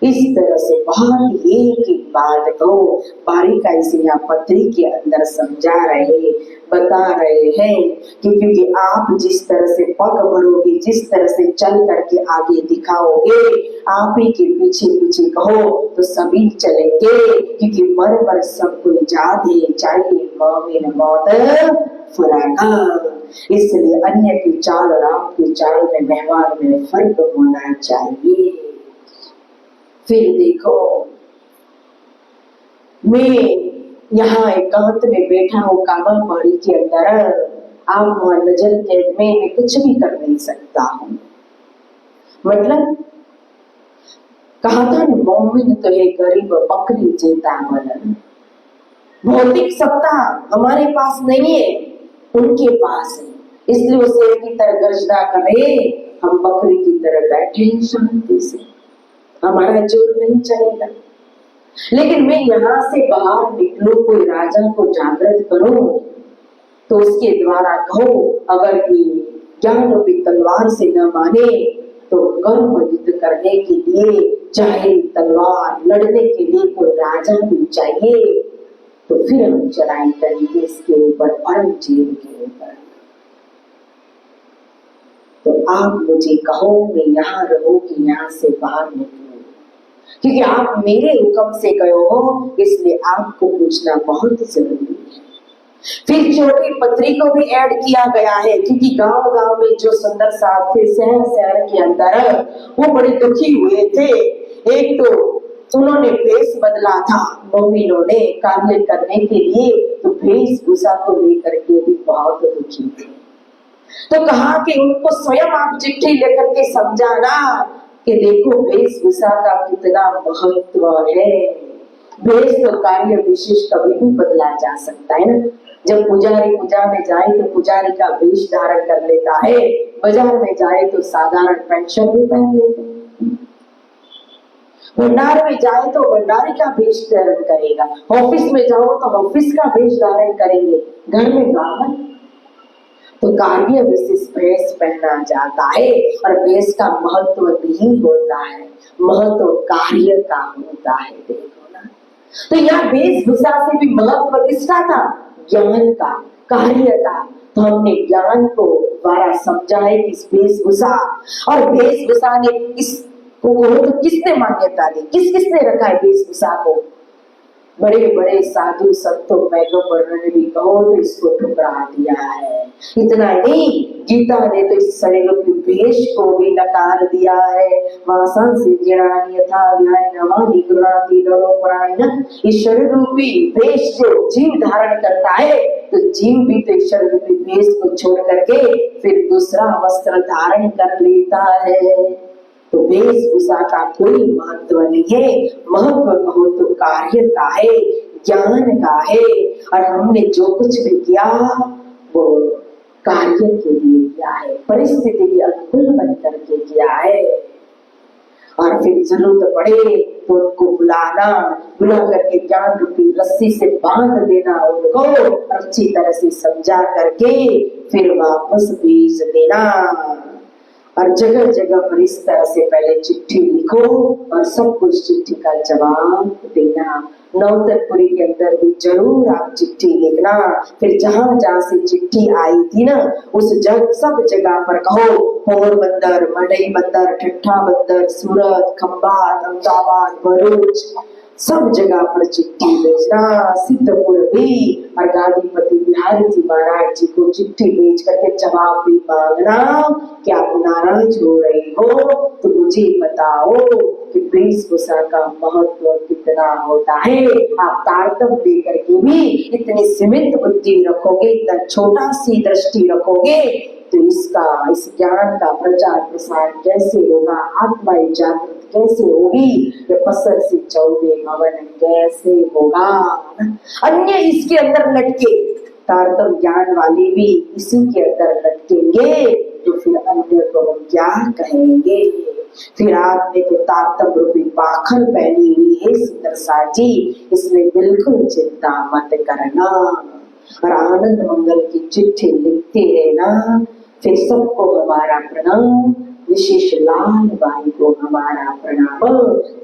इस तरह से बहुत एक एक बात को बारीकाई से यहाँ पत्री के अंदर समझा रहे, बता रहे हैं कि क्योंकि आप जिस तरह से पग भरोगे, जिस तरह से चल करके आगे दिखाओगे, आप ही के पीछे पीछे कहो तो सभी चलेंगे। क्योंकि मर मर सब कोई जादे चाहिए मोमिन मौत फरागा। इसलिए अन्य की चाल और आपकी चाल में व्यवहार में फर्क होना चाहिए। फिर देखो मैं यहाँ एकांत में बैठा हूँ काबा पहाड़ी के अंदर, आप वहां नजर कैद में मैं कुछ भी कर नहीं सकता हूँ। मतलब कहा था न, मोमिन तो है गरीब बकरी जेता मन। भौतिक सत्ता हमारे पास नहीं है, उनके पास है, इसलिए वो शेर की तरह गर्जना करे, हम बकरी की तरह बैठे हैं शांति से, हमारा जोर नहीं चलेगा। लेकिन मैं यहाँ से बाहर निकलूं, कोई राजा को जागृत करूं, तो उसके द्वारा कहो अगर ये ज्ञान रूपी तलवार से न माने तो कर्म युद्ध करने के लिए चाहे तलवार लड़ने के लिए कोई राजा भी चाहिए, तो फिर हम चढ़ाई करेंगे इसके ऊपर, औरंगजेब के ऊपर। तो आप मुझे कहो मैं यहाँ रहूं कि यहाँ से बाहर निकलूं, क्योंकि आप मेरे हुक्म से गए हो, इसलिए आपको पूछना बहुत जरूरी है। फिर छोटी पत्री को भी ऐड किया गया है, क्योंकि गांव गांव में जो सुंदर साहब थे शहर शहर के अंदर, वो बड़े दुखी हुए थे। एक तो उन्होंने भेष बदला था मोमिनों ने कार्य करने के लिए, तो वेशभूषा को लेकर के भी बहुत दुखी थे। तो कहा कि उनको स्वयं आप चिट्ठी लेकर के समझाना कि देखो वेशभूषा का कितना महत्व है। वेश तो कार्य विशेष कभी भी बदला जा सकता है ना। जब पुजारी पूजा में जाए तो पुजारी का वेश धारण कर लेता है, बाजार में जाए तो साधारण पैंट शर्ट भी पहन लेते हैं, भंडार में जाए तो भंडारी का वेश धारण करेगा, ऑफिस में जाओ तो ऑफिस का वेश धारण करेंगे, घर में गावन तो कार्य विशेष वेश पहना जाता है। और वेश का महत्व नहीं होता है, महत्व कार्य का होता है। देखो ना, तो यहाँ वेशभूषा से भी महत्व किसका था? ज्ञान का, कार्य का। तो हमने ज्ञान को द्वारा समझा है कि वेशभूषा, और वेशभूषा ने किसको तो किसने मान्यता दी, किसने रखा है वेशभूषा को? बड़े बड़े साधु संतों पैगंबरों ने भी कहो तो इसको ठुकरा दिया है। इतना नहीं, गीता ने तो इस शरीर के वेश को भी नकार दिया है। वासन से जिणानी यथा व्याय नमानि गुणाति नरोपरायण। इस शरीर रूपी वेश जो जीव धारण करता है, तो जीव भी तो इस शरीर रूपी वेश को छोड़ करके फिर दूसरा वस्त्र धारण कर लेता है। तो वेशभूषा का कोई महत्व नहीं है, महत्व कहो तो कार्य का है, ज्ञान का है। और हमने जो कुछ भी किया वो कार्य के लिए किया है, परिस्थिति के अनुकूल बन करके किया है। और फिर जरूरत पड़े तो उनको बुला करके ज्ञान रूपी रस्सी से बांध देना उनको, अच्छी तरह से समझा करके फिर वापस भेज देना। और जगह जगह पर इस तरह से पहले चिट्ठी लिखो और सब कुछ चिट्ठी का जवाब देना। नवतरपुरी के अंदर भी जरूर आप चिट्ठी लिखना। फिर जहां जहां से चिट्ठी आई थी ना, उस सब जगह पर कहो पोरबंदर, मडई बंदर, ठट्ठा बंदर, सूरत, खंभात, अहमदाबाद, भरूच, सब जगह पर चिट्ठी भेजना। सिद्धपुर भी, और गादीपति बिहारी जी महाराज जी को चिट्ठी भेज करके जवाब भी मांगना कि आप नाराज हो रहे हो तो मुझे बताओ कि वेशभूषा का महत्व कितना होता है। आप तारतम्य देकर के भी इतनी सीमित बुद्धि रखोगे, इतना छोटा सी दृष्टि रखोगे, तो इस ज्ञान का प्रचार प्रसार कैसे होगा, आत्मा जागृत कैसे होगी, पसर से चौदे भवन कैसे होगा। अन्य इसके अंदर लटके, तारतम्य ज्ञान वाले भी इसी के अंदर लटकेंगे, तो फिर अन्य को हम क्या कहेंगे। फिर आपने तो तारतम्य रूपी पाखर पहनी हुई है सुंदर सा जी, इसमें बिल्कुल चिंता मत करना। और आनंद मंगल की चिट्ठी लिखते रहना। फिर सबको हमारा प्रणाम, विशेष लाल बाई को हमारा प्रणाम,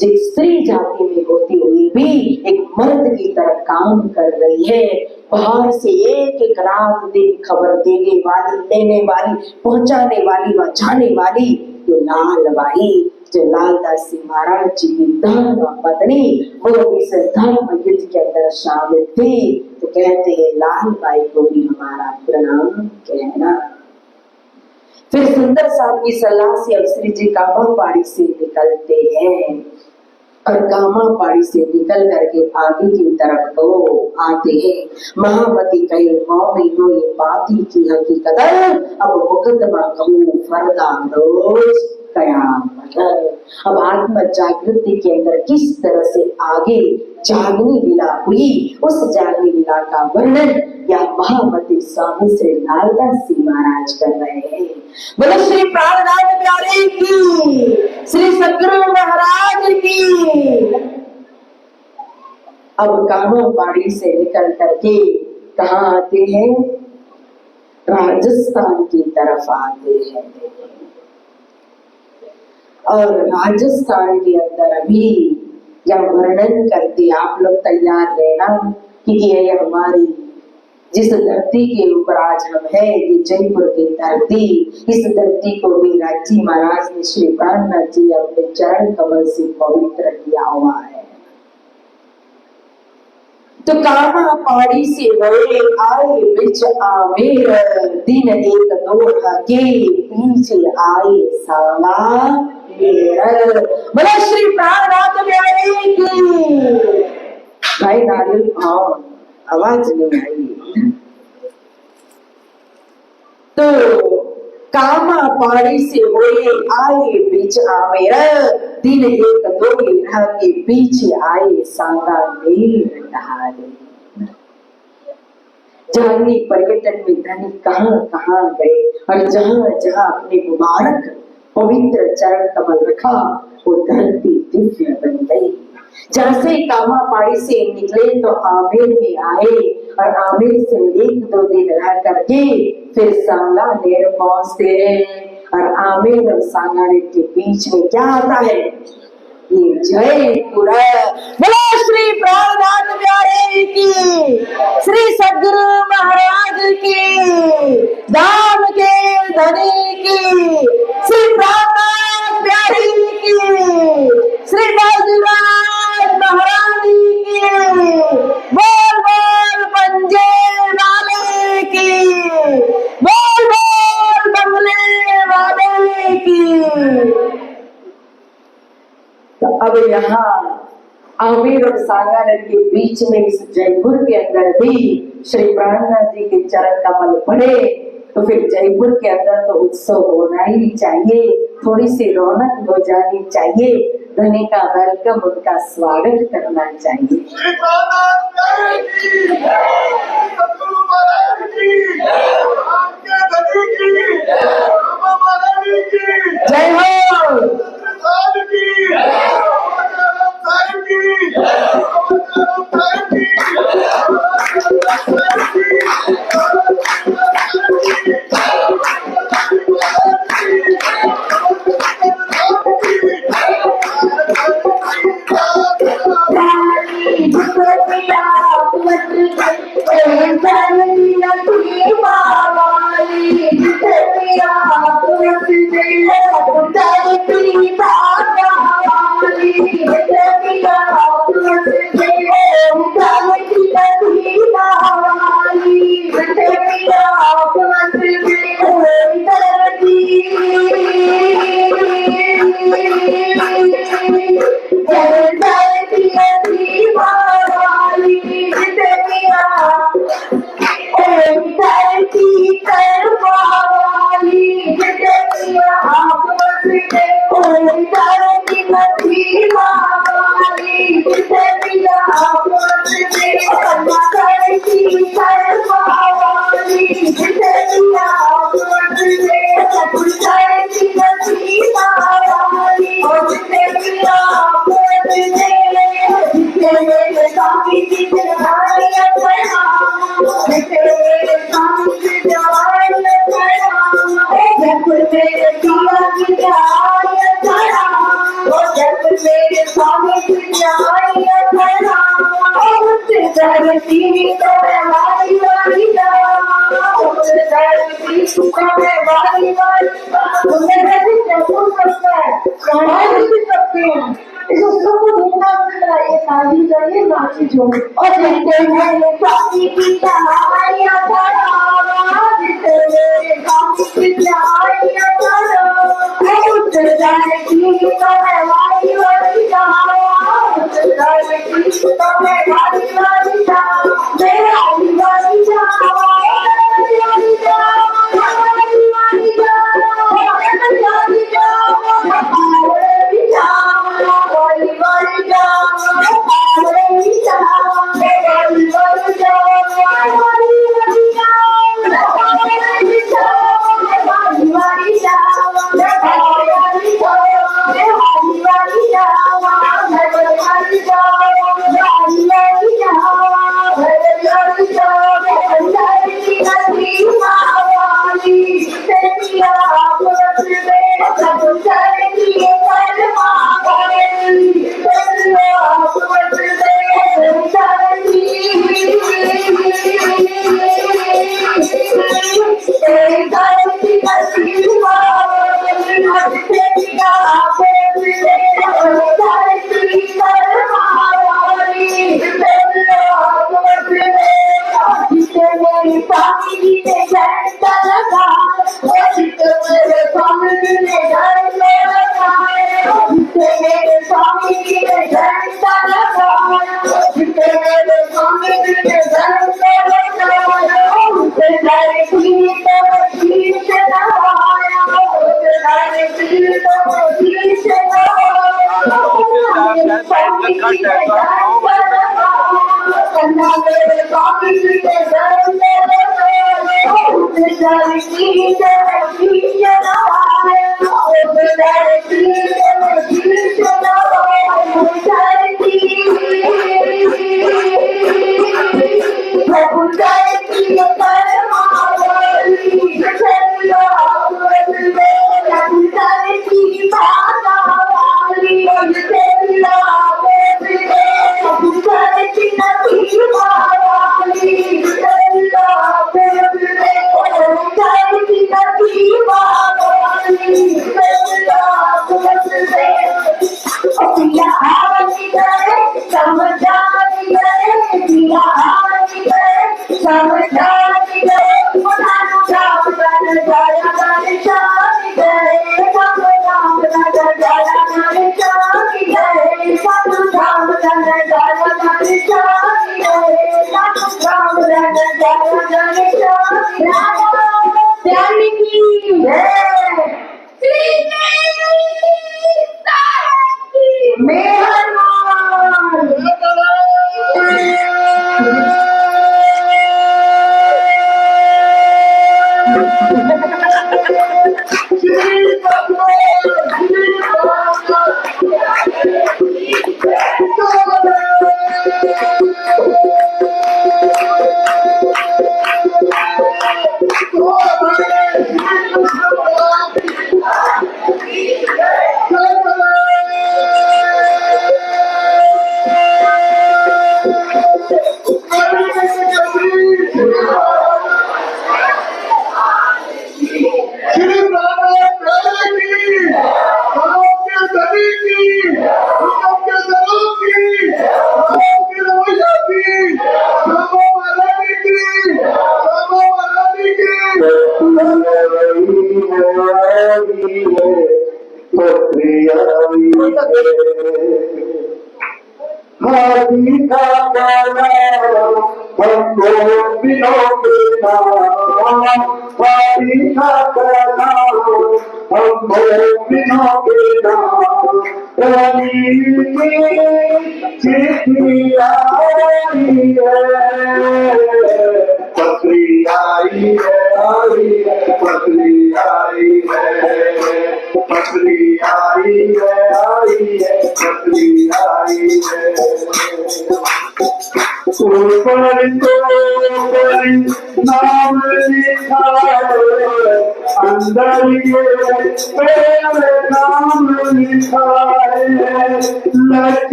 जो स्त्री जाति में होती हुई भी एक मर्द की तरह काम कर रही है। बाहर से एक एक रात दिन खबर देने वाली, लेने वाली, पहुंचाने वाली, जाने वाली ये लाल बाई, जो लालदास सिंह महाराज जी की धर्म पत्नी, वो भी इस धर्म युद्ध के अंदर शामिल थी। तो कहते हैं लाल बाई को भी हमारा प्रणाम कहना। फिर सुंदर साहब की सलाह से अब श्री जी काबा पहाड़ी से निकलते हैं। और कामा पाड़ी से निकल करके आगे की तरफ वो आते हैं। महामती कहे मौमी हो ये बाती की हकीकत, अब मुकदमा कहूँ फरदा रोज कयामत। अब आत्म जागृति के अंदर किस तरह से आगे जागनी लीला हुई, उस जागनी लीला का वर्णन या महामती स्वामी श्री लालदास जी महाराज कर रहे हैं। बोलो श्री प्राणनाथ प्यारे की, श्री सद्गुरु महाराज की। अब कामा पाड़ी से निकल करके कहाँ आते हैं? राजस्थान की तरफ आते हैं। और राजस्थान के अंदर अभी जब वर्णन करते, आप लोग तैयार रहना, क्योंकि ये हमारी जिस धरती के ऊपर आज हम है, ये जयपुर की धरती, इस धरती को भी राजी महाराज ने श्री प्राणनाथ जी अपने चरण कमल से पवित्र किया हुआ है। तो कामा पाड़ी से बड़े आए बिच आमेर, दिन एक दोहा के पीछे आए साला मेर। बोला श्री प्राणनाथ प्यारे की। भाई नारियल खाओ, आवाज नहीं आई। तो कामा पाड़ी से होए आए बीच आमेर, दिन एक दोहा के पीछे आए सांगा मेर ढाले। जागनी पर्यटन में धनी कहाँ कहाँ गए और जहाँ जहाँ अपने मुबारक पवित्र चरण कमल रखा, वो धरती दिव्य बन गई। जहाँ से कामा पाड़ी से निकले तो आमेर में आए और आमेर से एक दो दिन रह करके फिर सांगानेर पहुंचते हैं। और आमेर और सांगानेर के बीच में क्या आता है? ये जयपुर। बोलो श्री प्राणनाथ प्यारे की, श्री सद्गुरु महाराज की, दाम के धनी की, श्री प्राणनाथ प्यारी की, श्री बाजीराज महारानी की, बोल बोल पंजे वाले की, बोल बोल बंगले वाले की। तो अब यहाँ आमेर और सांगानेर के बीच में इस जयपुर के अंदर भी श्री प्राणनाथ जी के चरण कमल पड़े, तो फिर जयपुर के अंदर तो उत्सव होना ही चाहिए, थोड़ी सी रौनक हो जानी चाहिए, धनी का वेलकम, उनका स्वागत करना चाहिए। जय हो।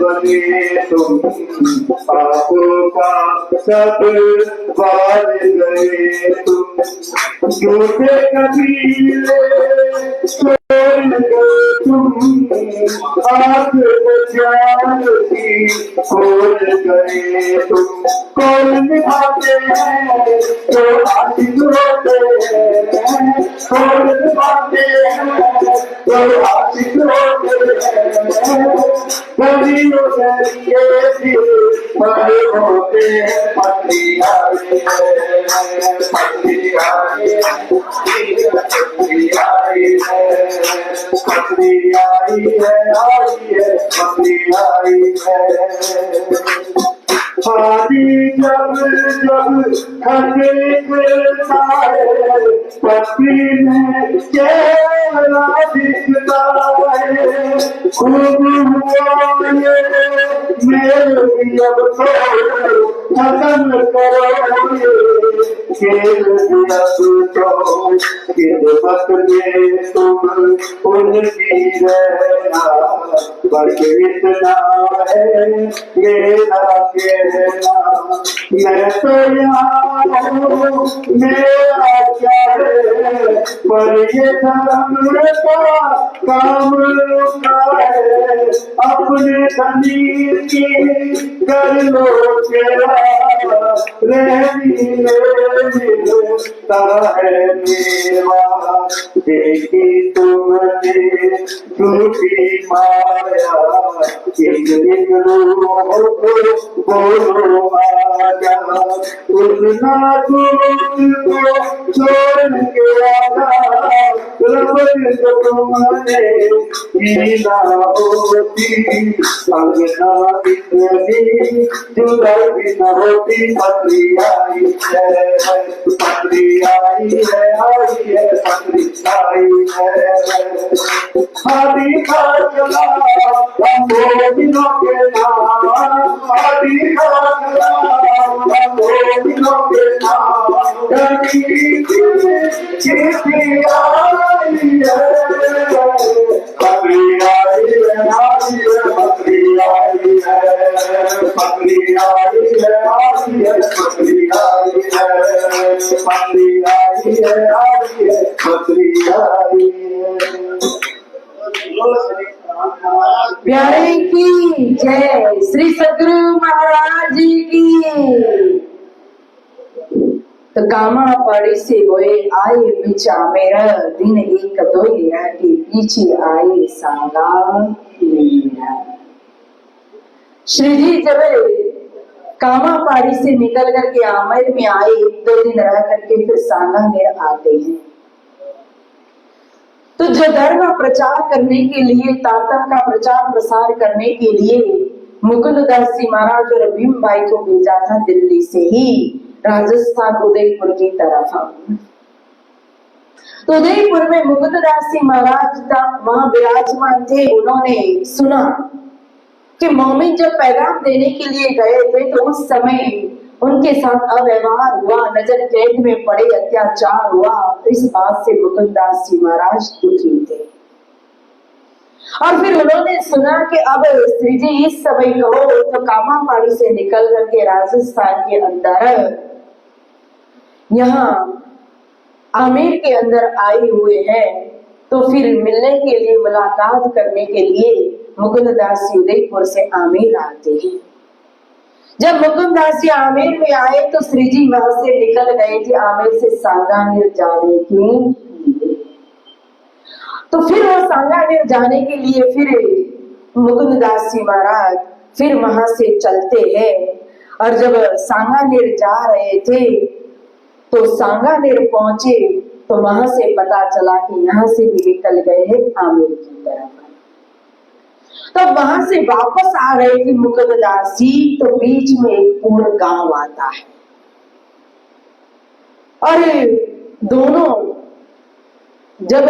बने तुम पापों का सब बार गए तुम, झूठे कबीले छोड़ गए तुम, आग बचान की खोल गए तुम। कौन निभाते हैं जो आशिक होते हैं, कौन निभाते हैं जो आशिक होते हैं। कभी उधर भी पर होते हैं, पत्नी आई है, पत्नी आई है, पत्नी आई है, पत्नी आई है, पत्नी आई है। पानी जब जब खटकता है, पत्नी में चेहरा दिखता है। खूब हुआ ये मेरे अब तो खत्म करो ये खेल, अब तो खिदमत में तुम उनकी रहना, बस इतना है मेरा कहना। मैं तो यहाँ हूँ, मेरा क्या है, पर ये धर्म का काम रुका है। अपने धनी की कर लो तेरा, रहनी मिलता है मेरा। देखी तुमने झूठी माया, एक दिन बोलो आजा, उस नाज़ुक को छोड़ के आजा। रब तुमने की ना होती, अंगना इतनी जुदाई भी न होती। पत्नी आई है, पत्नी आई है, आई है, पत्नी आई है। हाथी खा चला हम दिनों के नाम, हाथी खा चला हम दिनों के नाम। पत्नी आई है, पत्नी आई है, आई है, पत्नी आई है, पत्नी आई है, आई है, पत्नी आई है, पत्नी आई है, आई है, पत्नी आई है। प्यारे की जय, श्री सद्गुरु महाराज जी की। तो कामा पड़ी से होए आए बिचा मेरा, दिन एक दो के पीछे आए सांगा मेरा। श्री जी जब कामा पहाड़ी से निकल करके आमेर में आए, एक दो दिन रह करके फिर सांगानेर आते हैं। तो जो धर्म का प्रचार करने के लिए, तातम का प्रचार प्रसार करने के लिए मुकुंददास जी महाराज और भीमबाई को भेजा था दिल्ली से ही राजस्थान उदयपुर की तरफ। तो उदयपुर में मुकुंददास जी महाराज वहां विराजमान थे। उन्होंने सुना कि मोमिन जब पैगाम देने के लिए गए थे तो उस समय उनके साथ अव्यवहार हुआ, नजर कैद में पड़े, अत्याचार हुआ। इस बात से मुकुंददास जी महाराज दुखी थे और फिर उन्होंने सुना कि अब श्री जी इस समय कहो तो कामा पहाड़ी से निकल करके राजस्थान के अंदर यहाँ आमेर के अंदर आए हुए हैं, तो फिर मिलने के लिए, मुलाकात करने के लिए मुकुंददास जी उदयपुर से आमेर आते हैं। जब मुकुंददास जी आमेर में आए तो श्री जी वहां से निकल गए थे आमेर से सांगानेर जाने के लिए। तो फिर वो सांगानेर जाने के लिए फिर मुकुंददास जी महाराज फिर वहां से चलते हैं। और जब सांगानेर जा रहे थे तो सांगानेर पहुंचे तो वहां से पता चला कि यहाँ से भी निकल गए हैं आमेर की तरफ। तो वहां से वापस आ रहे थे मुकुंददास जी, तो बीच में एक पूर्ण गांव आता है और दोनों जब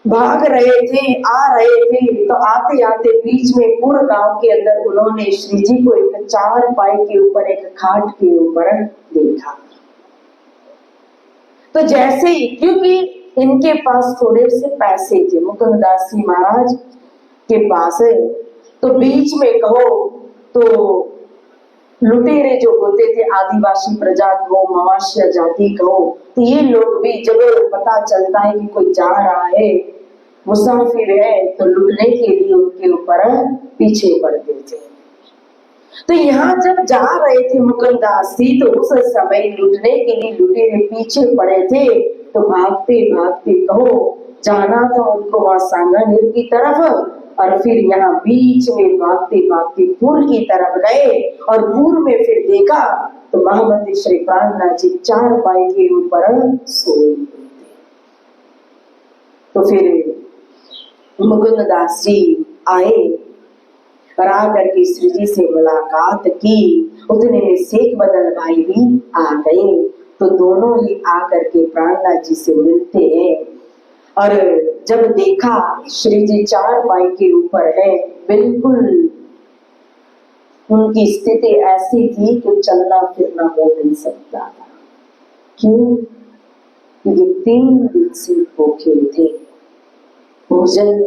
भाग रहे थे, आ रहे थे, तो आते आते बीच में पूर्ण गांव के अंदर उन्होंने श्री जी को एक चारपाई के ऊपर, एक खाट के ऊपर देखा। तो जैसे ही, क्योंकि इनके पास थोड़े से पैसे थे मुकुंददास जी महाराज के पास है, तो बीच में कहो तो लुटेरे जो होते थे, आदिवासी प्रजा कहो, मवाश्य जाति कहो, तो ये लोग भी जब पता चलता है कि कोई जा रहा है, मुसाफिर है, तो लुटने के लिए उनके ऊपर पीछे पड़ते थे। तो यहाँ जब जा रहे थे मुकुंददास जी, तो उस समय लुटने के लिए लुटेरे पीछे पड़े थे। तो भागते भागते कहो जाना था उनको वहां सांगानेर की तरफ, और फिर यहाँ बीच में भागते भागते पुर की तरफ गए, और पुर में फिर देखा तो महामंत्री श्री प्राणनाथ जी चारपाई के ऊपर सोए थे। तो फिर मुकुंददास जी आए और आकर के श्री जी से मुलाकात की। उतने में शेख बदल भाई भी आ गए। तो दोनों ही आकर के प्राणनाथ जी से मिलते हैं, और जब देखा श्री जी चारपाई के ऊपर है, बिल्कुल उनकी स्थिति ऐसी थी कि चलना फिरना हो नहीं सकता था। क्यों? क्योंकि 3 दिन से भूखे थे, भोजन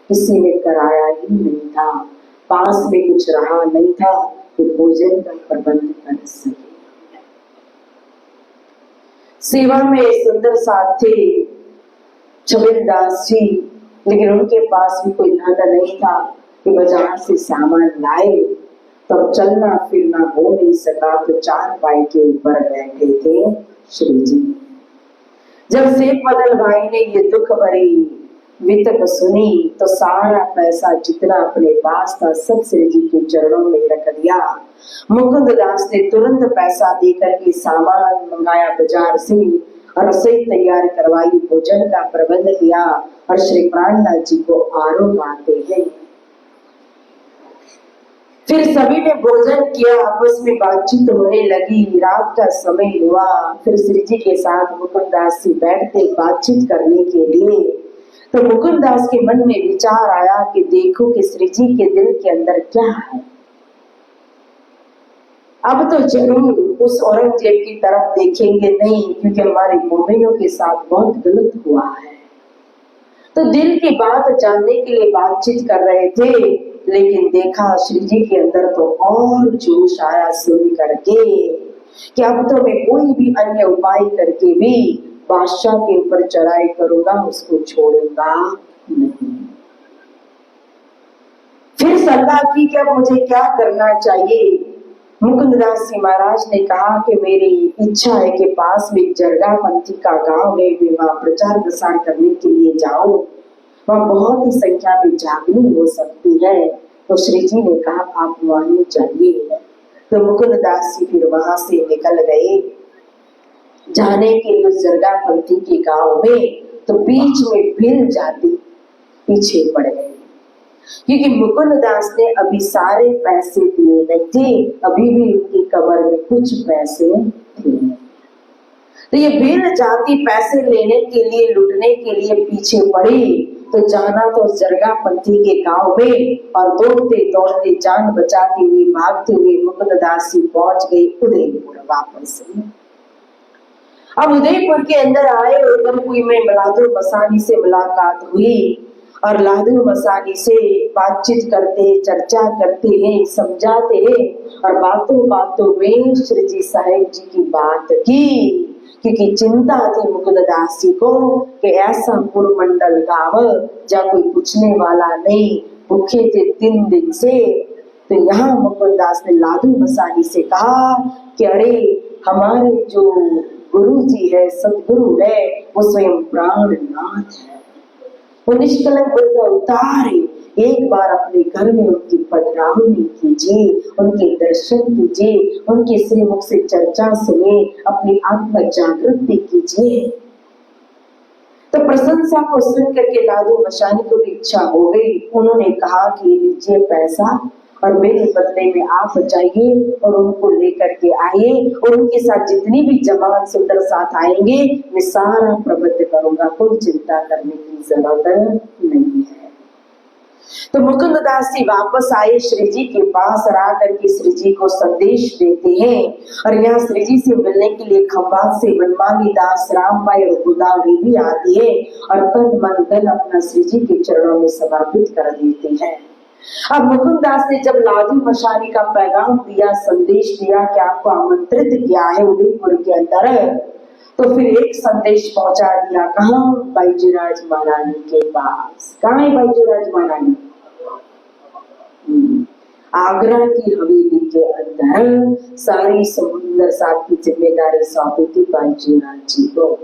किसी ने कराया ही नहीं था, पास में कुछ रहा नहीं था तो भोजन का प्रबंध कर सके। सेवा में सुंदर साथ थे छबिलदास जी, लेकिन उनके पास भी कोई धन नहीं था कि बाजार से सामान लाए। तब चलना फिरना हो नहीं सका, तो चारपाई के ऊपर बैठे थे श्री जी। जब शेख बदल भाई ने ये दुख भरी वितक सुनी, तो सारा पैसा जितना अपने पास था सब श्री जी के चरणों में रख दिया। मुकुंददास ने तुरंत पैसा देकर के सामान मंगाया बाजार से, और रसोई तैयार करवाई, भोजन का प्रबंध किया, और श्री प्राणनाथ जी को आरोप आते हैं। फिर सभी ने भोजन किया, आपस में बातचीत होने लगी। रात का समय हुआ, फिर श्री जी के साथ मुकुंददास जी बैठते बातचीत करने के लिए। तो मुकुंददास के मन में विचार आया कि देखो कि श्री जी के दिल के अंदर क्या है। अब तो जरूर उस औरंगजेब की तरफ देखेंगे नहीं, क्योंकि हमारे मोमिनों के साथ बहुत गलत हुआ है। तो दिल की बात जानने के लिए बातचीत कर रहे थे, लेकिन देखा श्री जी के अंदर तो और जोश आया सुन करके कि अब तो मैं कोई भी अन्य उपाय करके भी बादशाह के ऊपर चढ़ाई करूंगा, उसको छोड़ूंगा नहीं। फिर सलाह की कि अब मुझे क्या करना चाहिए। मुकुंददास जी महाराज ने कहा कि मेरी इच्छा है कि पास में जरगा पंथी का गांव है, मैं वहां प्रचार प्रसार करने के लिए जाऊं, वहां बहुत ही संख्या में जागनी हो सकती है। तो श्री जी ने कहा आप वहीं जाइए। तो मुकुंददास जी फिर वहां से निकल गए जाने के लिए उस जरगा पंथी के गांव में। तो बीच में भील जाति पीछे पड़ गए, क्योंकि मुकुंददास ने अभी सारे पैसे दिए नहीं थे, अभी भी उनकी कमर में कुछ पैसे थे। तो ये भील जाति पैसे लेने के लिए, लूटने के लिए पीछे पड़ी। तो जाना तो जरगा पंथी के गांव में, और दौड़ते दौड़ते जान बचाते हुए भागते हुए मुकुंददास जी पहुंच गए उदयपुर वापस। अब उदयपुर के अंदर आए, उदयपुर में लादू मसानी से मुलाकात हुई, और लादू मसानी से बातचीत करते हैं, चर्चा करते हैं, समझाते हैं, और बातों बातों में श्री जी साहेब जी की बात की, क्योंकि चिंता थी मुकुंददास जी को कि ऐसा पुरमंडल गांव जहाँ कोई पूछने वाला नहीं, भूखे थे 3 दिन से। तो यहाँ मुकुंददास ने लादू मसानी से कहा कि अरे हमारे जो गुरु जी है, सदगुरु है, वो स्वयं प्राणनाथ है, वो निष्कलंक बुद्ध अवतार है। एक बार अपने घर में उनकी पधरावनी कीजिए, उनके दर्शन कीजिए, उनके श्रीमुख से चर्चा सुने, अपनी आत्मा जागृति कीजिए। तो प्रशंसा को सुन करके लादू मसानी को भी इच्छा हो गई। उन्होंने कहा कि लीजिए पैसा, और मेरे बदले में आप जाइए और उनको लेकर के आइए, और उनके साथ जितनी भी जमात सुंदर साथ आएंगे मैं सारा प्रबंध करूंगा, कोई चिंता करने की जरूरत नहीं है। तो मुकुंददास जी वापस आए श्री जी के पास, और आकर के श्री जी को संदेश देते हैं। और यहाँ श्री जी से मिलने के लिए खंभात से बनमाली दास, रामबाई और गोदावरी भी आती है, और तन मन धन अपना श्री जी के चरणों में समर्पित कर देते हैं। अब मुकुंद दास ने जब लालू मशानी का पैगाम दिया, संदेश दिया कि आपको आमंत्रित किया है उदयपुर के अंदर, तो फिर एक संदेश पहुंचा दिया। कहाँ? बाईजीराज महारानी के पास। कहाँ है बाईजीराज महारानी? आगरा की हवेली के अंदर सारी समुद्र साथ की जिम्मेदारी सौंपी थी बाईजीराज जी को।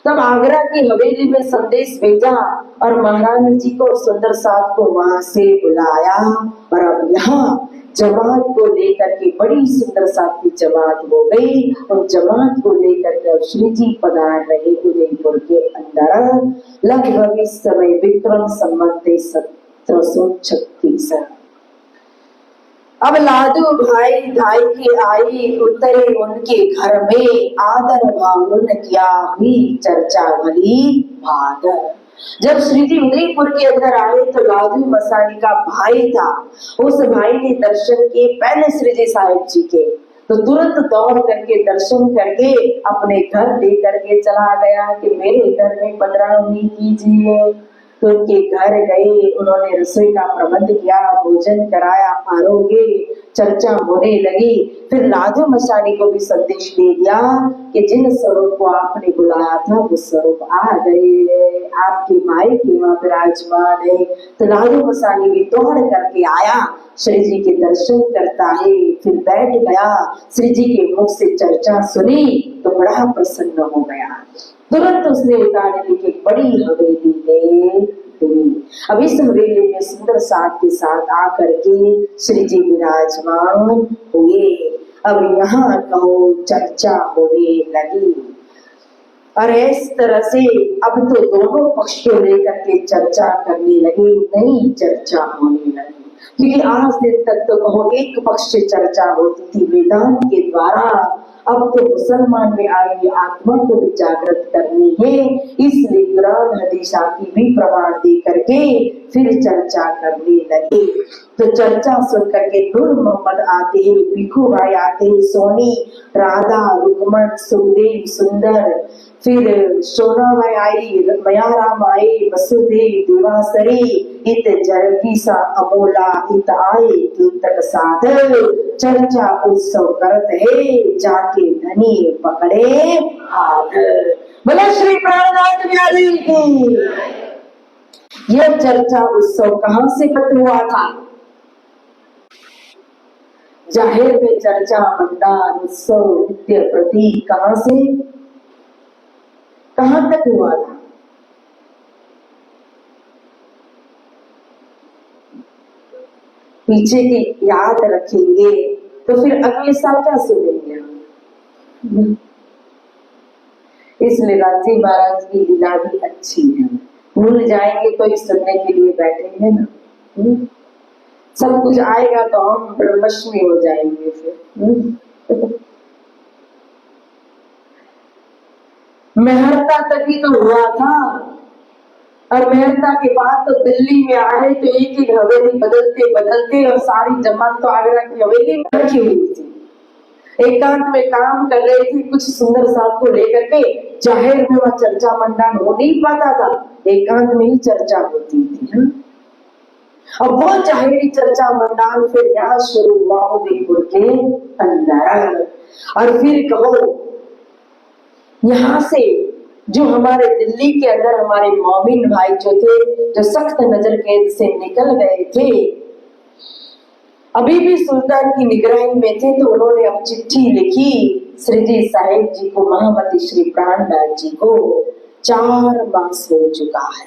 तब आगरा की हवेली में संदेश भेजा और महारानी जी को सुंदर साथ को वहां से बुलाया। और अब यहाँ जमात को लेकर के बड़ी सुंदर साथ की जमात हो गई और जमात को लेकर के अब श्री जी पधार रहे उदयपुर के अंदर। लगभग इस समय विक्रम संवत 1736। अब लादू भाई धाई के आई, उतरे उनके घर में, आदर भावुन किया हुई चर्चा भली भादर। जब श्री जी उदयपुर के अंदर आए तो लादू मसानी का भाई था। उस भाई ने दर्शन किए पहले श्री जी साहिब जी के, तो तुरंत दौड़ करके दर्शन करके अपने घर दे करके चला गया कि मेरे घर में पधरावनी कीजिए। तो उनके घर गए, उन्होंने रसोई का प्रबंध किया, भोजन कराया, आरोग्य चर्चा होने लगी। फिर लादू मसानी को भी संदेश दे दिया कि जिन स्वरूप को आपने बुलाया था वो स्वरूप आ गए, आपके माई के वहां विराजमान है। तो लादू मसानी भी दौड़ करके आया, श्री जी के दर्शन करता है, फिर बैठ गया, श्री जी के मुख से चर्चा सुनी तो बड़ा प्रसन्न हो गया। तुरंत उसने उतार ली कि बड़ी हवेली दे दी। अब इस हवेली में सुंदर साथ के साथ आकर के श्री जी विराजमान हुए। अब यहाँ कहो चर्चा होने लगी और इस तरह से अब तो दोनों पक्ष को लेकर के चर्चा करने लगी, नई चर्चा होने लगी। क्योंकि आज दिन तक तो कहो एक पक्ष से चर्चा होती थी वेदांत के द्वारा, अब तो मुसलमान में आई आत्मा को भी जागृत करनी है, इसलिए कुरान हदीस की भी प्रमाण दे करके फिर चर्चा करने लगे। तो चर्चा सुन करके नूर मोहम्मद आते हैं, भिखू भाई आते हैं, सोनी, राधा, रुकमन, सुखदेव, सुंदर, फिर सोना भाई आई, मयाराम आए, वसुदेव, देवासरी, इत जरगी सा अमोला इत आए कीर्तक साध, चर्चा उत्सव करत है जाके धनी पकड़े हाथ। बोला श्री प्राणनाथ बिहारी की। यह चर्चा उत्सव कहां से खत्म हुआ था? जाहिर में चर्चा मंडान उत्सव नित्य प्रतीक कहां से कहां तक हुआ था? पीछे की याद रखेंगे तो फिर अगले साल क्या सुनेंगे हम? इसलिए राजी महाराज की लीला भी अच्छी है, भूल जाएंगे तो इस सुनने के लिए बैठेंगे ना। सब कुछ आएगा तो हम ब्रह्मश्मी हो जाएंगे फिर। मेहरता तक ही तो हुआ था और मेहरता के बाद तो दिल्ली में आए तो एक एक हवेली बदलते बदलते और सारी जमात तो आगरा की हवेली में रखी हुई थी। एकांत में काम कर रहे थे कुछ सुंदर साहब को लेकर के, जाहिर में वह चर्चा मंडान हो नहीं पाता था, एकांत में ही चर्चा होती थी। अब वो जाहिरी चर्चा मंडान फिर यहाँ शुरू हुआ उदयपुर के अंदर। और फिर कहो यहाँ से जो हमारे दिल्ली के अंदर हमारे मोमिन भाई जो थे, जो सख्त नजर कैद से निकल गए थे, अभी भी सुल्तान की निगरानी में थे, तो उन्होंने अब चिट्ठी लिखी श्री जी साहिब जी को, महामती श्री प्राणनाथ जी को। 4 मास हो चुका है,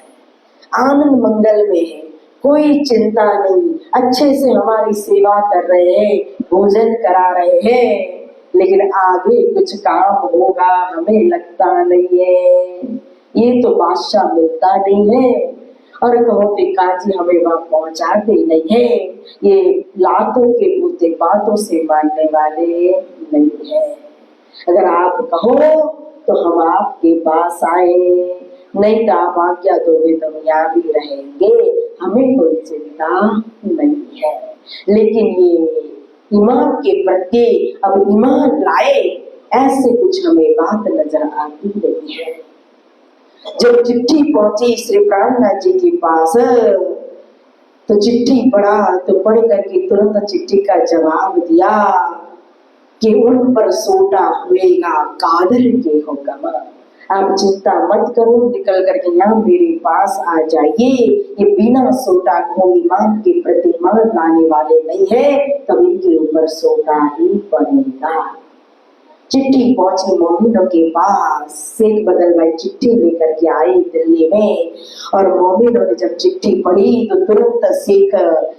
आनंद मंगल में है, कोई चिंता नहीं, अच्छे से हमारी सेवा कर रहे हैं, भोजन करा रहे हैं, लेकिन आगे कुछ काम होगा हमें लगता नहीं है। ये तो बादशाह मिलता नहीं है और कहो काजी हमें वहां पहुंचाते नहीं है, ये लातों के बूते बातों से मानने वाले नहीं है। अगर आप कहो तो हम आपके पास आए, नहीं तो आप आज्ञा दोगे तो हम यहाँ भी रहेंगे, हमें कोई चिंता नहीं है। लेकिन ये ईमान के प्रति अब ईमान लाए ऐसे कुछ हमें बात नजर आती नहीं है। जब चिट्ठी पहुंची श्री प्राणनाथ जी के पास तो चिट्ठी पढ़ा तो पढ़ करके तुरंत चिट्ठी का जवाब दिया कि उन पर सोटा हुएगा कादर के हुक्म। आप चिंता मत करो, निकल करके यहाँ मेरे पास आ जाइए। ये बिना सोटा कोई इमाम के प्रति ईमान लाने वाले नहीं है, तब इनके ऊपर सोटा ही पड़ेगा। चिट्ठी पहुंची मोमिनों के पास। शेख बदल भाई चिट्ठी लेकर के आए दिल्ली में, और मोमिनों ने जब चिट्ठी पढ़ी तो तुरंत शेख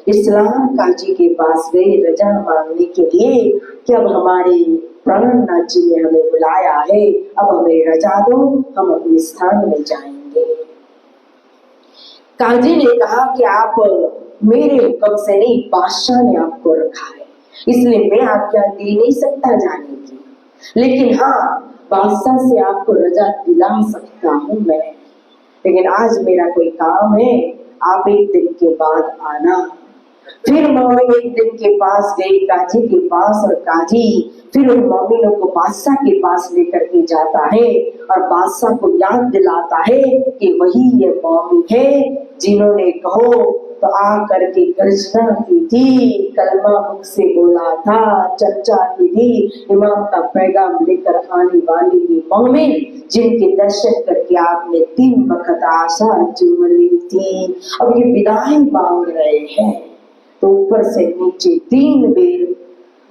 इस्लाम काजी के पास गए रजा मांगने के लिए कि अब हमारे प्राणनाथ जी ने हमें बुलाया है, अब हमें रजा दो, हम अपने स्थान में जाएंगे। काजी ने कहा कि आप मेरे हुक्म से नहीं, बादशाह ने आपको रखा है, इसलिए मैं आज्ञा दे नहीं सकता जाने की, लेकिन हाँ बादशाह से आपको रजा दिला सकता हूँ मैं। लेकिन आज मेरा कोई काम है, आप एक दिन के बाद आना। फिर मोमिन एक दिन के पास गए काजी के पास, और काजी फिर उन मोमिनों को बादशाह के पास लेकर के जाता है और बादशाह को याद दिलाता है कि वही ये मोमिन है जिन्होंने कहो तो आ करके गर्जना की थी, कलमा मुख से बोला था, चर्चा की थी, इमाम का पैगाम लेकर आने वाली ये मोमिन जिनके दर्शन करके आपने 3 वक्त आशा चूम ली थी, अब ये विदाई मांग रहे हैं। तो ऊपर से नीचे 3 बेर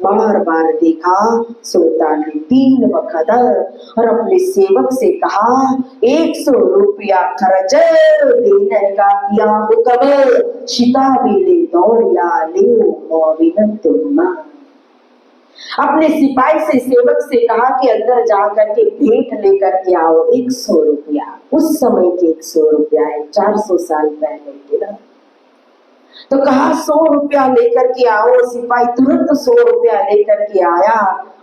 बार बार देखा सुल्तान ने 3 वक्त, और अपने सेवक से कहा 100 रुपया खर्च देने का किया हुक्म, शिताबी ले दौड़िया ले मोमिन तुम। अपने सिपाही से सेवक से कहा कि अंदर जाकर के भेंट लेकर के आओ 100 रुपया। उस समय के 100 रुपया है, 400 साल पहले के ना। तो कहा 100 रुपया लेकर के आओ। सिपाही तुरंत 100 रुपया लेकर के आया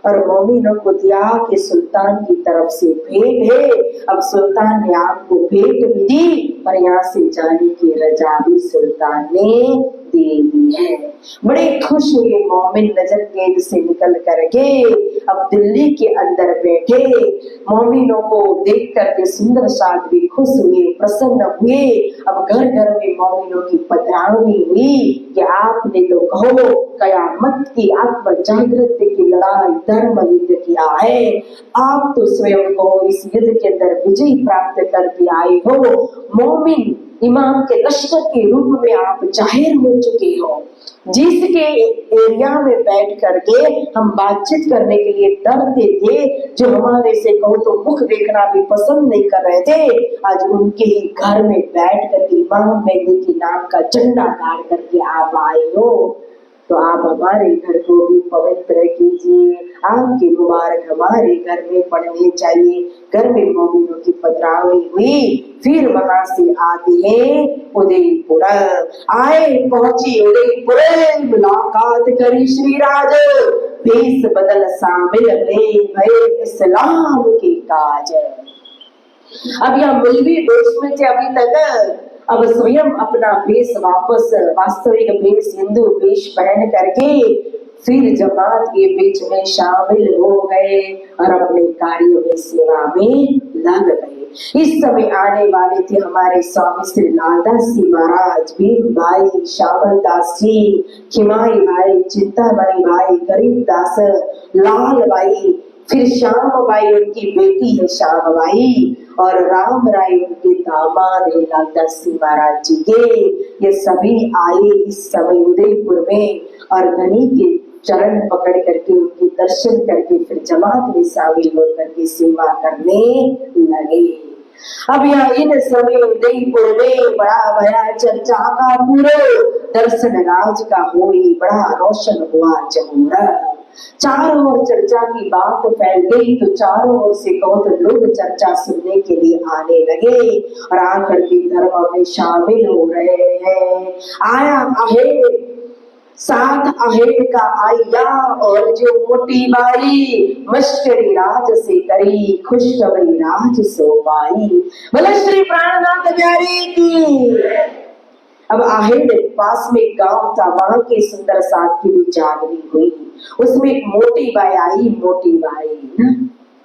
और मोमिनों को दिया कि सुल्तान की तरफ से भेंट है। अब सुल्तान ने आपको भेंट भी दी और यहाँ से जाने की रजा भी सुल्तान ने दे दी है। बड़े खुश हुए मोमिन नजर कैद से निकल करके अब दिल्ली के अंदर बैठे। मोमिनों को देख करके सुंदर साथ भी खुश हुए, प्रसन्न हुए। अब घर घर में मोमिनों की पधरावनी हुई कि आपने तो कहो कयामत की आत्म जागृति की लड़ाई धर्म युद्ध किया है, आप तो स्वयं को इस युद्ध के अंदर विजय प्राप्त करके आए हो। मोमिन इमाम के लश्कर के रूप में आप जाहिर हो चुके हो। जिसके एरिया में बैठ करके हम बातचीत करने के लिए डरते थे, जो हमारे से कहो तो मुख देखना भी पसंद नहीं कर रहे थे, आज उनके ही घर में बैठ करके इमाम मेहदी के नाम का झंडा गाड़ करके आप आए हो। तो आप हमारे घर को भी पवित्र कीजिए, आपकी मुबारक हमारे घर में पढ़ने चाहिए। घर में मोमिनों की पधरावनी हुई। फिर वहां से आते हैं उदयपुर। आए पहुंची उदयपुर, मुलाकात करी श्री राज, भेष बदल शामिल भये इस्लाम के काज। अब यह मौलवी देश में थे अभी तक, अब स्वयं अपना वेश वापस वास्तविक वेश हिंदू वेश पहन करके फिर जमात के बीच में शामिल हो गए और अपने कार्यों में सेवा में लग गए। इस समय आने वाले थे हमारे स्वामी श्री लालदास जी महाराज, भीम भाई, श्यामल दास जी, खिमाई भाई, चिंतामणि भाई, गरीबदास, लाल भाई, फिर श्याम बाई उनकी बेटी है श्याम बाई, और राम राय उनके दामाद है लालदास जी महाराज जी के। ये सभी आए इस समय उदयपुर में और धनी के चरण पकड़ करके उनके दर्शन करके फिर जमात में शामिल होकर के सेवा करने लगे। अब यहाँ इन समय उदयपुर में बड़ा भया चर्चा का पूरे दर्शन राज का होई, बड़ा रोशन हुआ जमुना। चारों ओर चर्चा की बात फैल गई, तो चारों ओर से कहो तो लोग चर्चा सुनने के लिए आने लगे और आकर के धर्म में शामिल हो रहे हैं। आया आहेर साथ आहेर का आया, और जो मोटी बाई मश्करी राज से करी, खुशखबरी राज सो पाई। बोले श्री प्राणनाथ प्यारे की। अब आहेर पास में गांव था, वहां के सुंदर साथ की भी जागरी हुई। उसमें एक मोटी बाई आई। मोटी बाई ना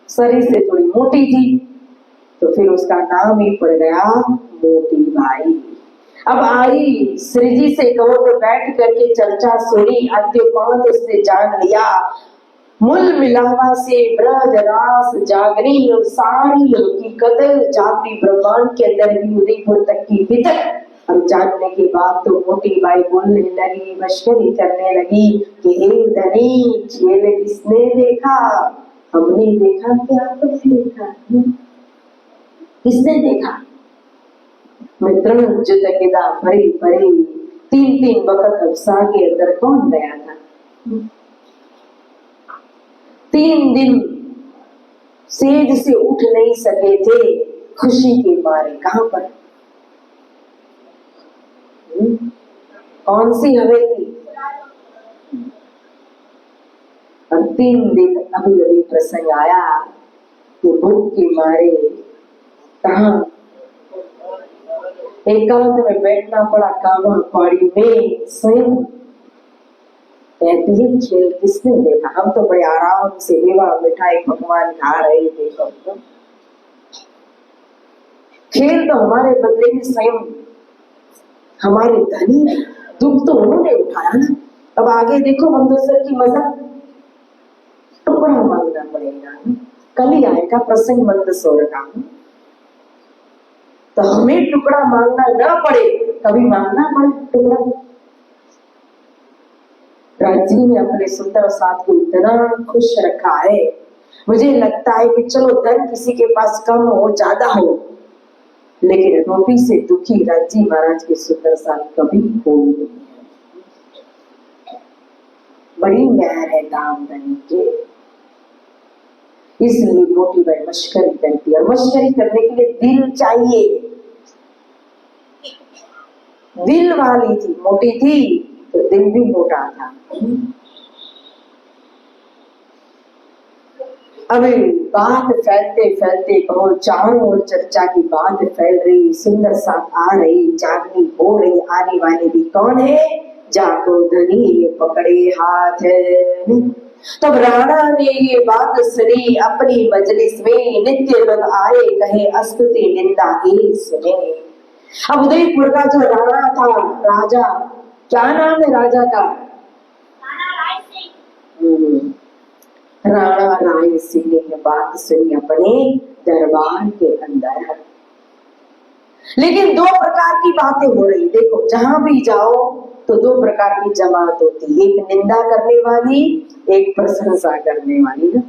शरीर से थोड़ी मोटी थी, तो फिर उसका नाम ही पड़ गया मोटी बाई। अब आई श्री जी से कहो तो बैठ करके चर्चा सुनी, अद्योपांत उसने जान लिया। मूल मिलावा से ब्रज रास जागरी और सारी हकीकत जाति ब्रह्मांड के अंदर भी उदयपुर तक की वितक। और जानने के बाद तो मोटी बाई बोलने लगी, मशकरी करने लगी कि हे धनी, खेल किसने देखा? हमने देखा कि आपने देखा? किसने देखा? मित्रों जुत गिदा भरी भरी 3-3 वक्त अफसा के अंदर कौन गया था? 3 दिन सेज से उठ नहीं सके थे खुशी के मारे। कहां पर? कौन सी हवेली? और 3 दिन अभी अभी प्रसंग आया कि भूख के मारे कहा एकांत में बैठना पड़ा कामा पहाड़ी में। स्वयं कहती है खेल किसने देखा? हम तो बड़े आराम से मेवा मिठाई पकवान खा रहे थे। तो खेल तो हमारे बदले में स्वयं हमारे धनी, दुख तो उन्होंने उठाया ना। अब आगे देखो मंदोसर की मजा, टुकड़ा मांगना पड़ेगा। कल ही आएगा प्रसंग मंदसौर का, तो हमें टुकड़ा मांगना ना पड़े, कभी मांगना पड़े टुकड़ा। राजी ने अपने सुंदर साथ को इतना खुश रखा है। मुझे लगता है कि चलो धन किसी के पास कम हो ज्यादा हो, लेकिन रोटी से दुखी राजी महाराज के सुंदर साथ कभी हो नहीं। बड़ी मेहर है दाम धनी के, इसलिए मोटी भाई मशकरी करती है। और मशकरी करने के लिए दिल चाहिए। दिल वाली थी, मोटी थी तो दिल भी मोटा था। अभी बात फैलते फैलते कहो चारों ओर चर्चा की बात फैल रही, सुंदर साथ आ रही, जागनी हो रही। आने वाले भी कौन है? जागो धनी पकड़े हाथ। तब राणा ने ये बात सुनी अपनी मजलिस में, नित्य लोग आए कहे अस्तुति निंदा ही सुने। अब उदयपुर का जो राणा था, राजा, क्या नाम है राजा का? राणा राय सिंह ने बात सुनी अपने दरबार के अंदर। लेकिन 2 प्रकार की बातें हो रही। देखो जहां भी जाओ तो 2 प्रकार की जमात होती, एक निंदा करने वाली, एक प्रशंसा करने वाली ना।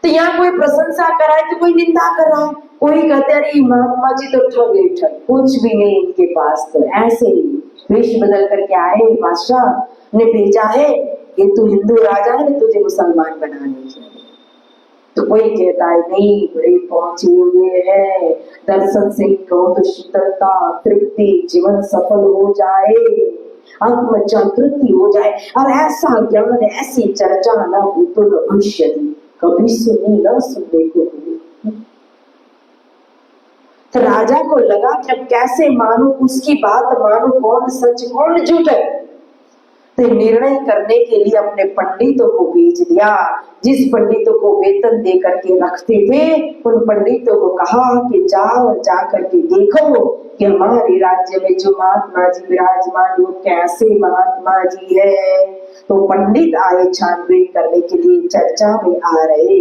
तो यहाँ कोई प्रशंसा कराए तो कोई निंदा कराए, कोई कहते अरे महात्मा जी तो ठगे ठग, कुछ भी नहीं इनके पास, तो ऐसे ही वेश बदल करके आए। बादशाह ने भेजा है कि तू हिंदू राजा है, तुझे मुसलमान बनाने चाहिए। तो कोई कहता है नहीं, बड़े पहुंचे हुए हैं, दर्शन से कहो तो शीतलता, तृप्ति, जीवन सफल हो जाए, आत्म जागृति हो जाए। और ऐसा ज्ञान, ऐसी चर्चा ना भूतो न भविष्यति, कभी सुनी ना सुनने को मिली। तो राजा को लगा कि अब कैसे मानूं, उसकी बात मानूं, कौन सच कौन झूठ है। तो निर्णय करने के लिए अपने पंडितों को भेज दिया। जिस पंडितों को वेतन दे करके रखते थे, उन पंडितों को कहा कि जाओ और जा करके देखो कि हमारे राज्य में जो महात्मा जी विराजमान वो कैसे महात्मा जी है। तो पंडित आए छानबीन करने के लिए, चर्चा में आ रहे।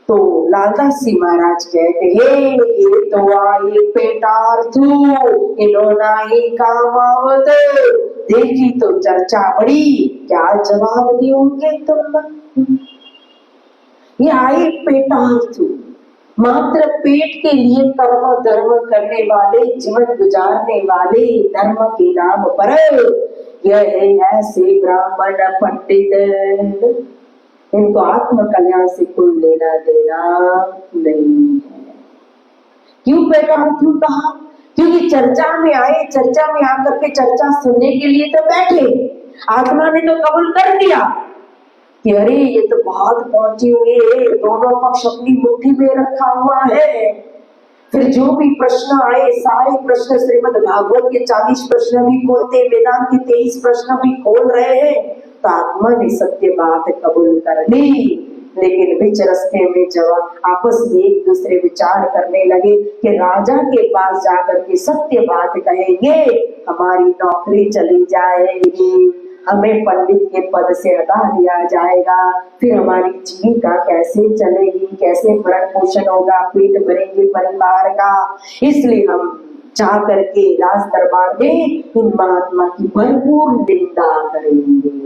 तो लालदास जी महाराज कहते हे ये तो आए पेटार्थू, इन्होंने ही कामावत, देखी तो चर्चा बड़ी, क्या जवाब दोगे तुम? ये आए पेटार्थू, मात्र पेट के लिए कर्म धर्म करने वाले, जीवन गुजारने वाले, धर्म के नाम पर। यह है ऐसे ब्राह्मण पंडित, इनको आत्म कल्याण से कोई लेना देना नहीं है। क्यों पेटार्थू कहा? क्योंकि चर्चा में आए, चर्चा में आकर के चर्चा सुनने के लिए तो बैठे। आत्मा ने तो कबूल कर दिया कि अरे ये तो बहुत पहुंचे हुए, दोनों पक्ष अपनी मुट्ठी में रखा हुआ है। फिर जो भी प्रश्न आए, सारे प्रश्न श्रीमद् भागवत के 40 प्रश्न भी खोलते, वेदांत के 23 प्रश्न भी खोल रहे हैं। तो आत्मा ने सत्य बात कबूल कर ली, लेकिन बीच रास्ते में जब आपस में एक दूसरे विचार करने लगे कि राजा के पास जाकर के सत्य बात कहेंगे, हमारी नौकरी चली जाएगी, हमें पंडित के पद से हटा दिया जाएगा, फिर हमारी जीविका कैसे चलेगी, कैसे भरण पोषण होगा, पेट भरेंगे परिवार का। इसलिए हम जा करके राज दरबार में इन महात्मा की भरपूर निंदा करेंगे।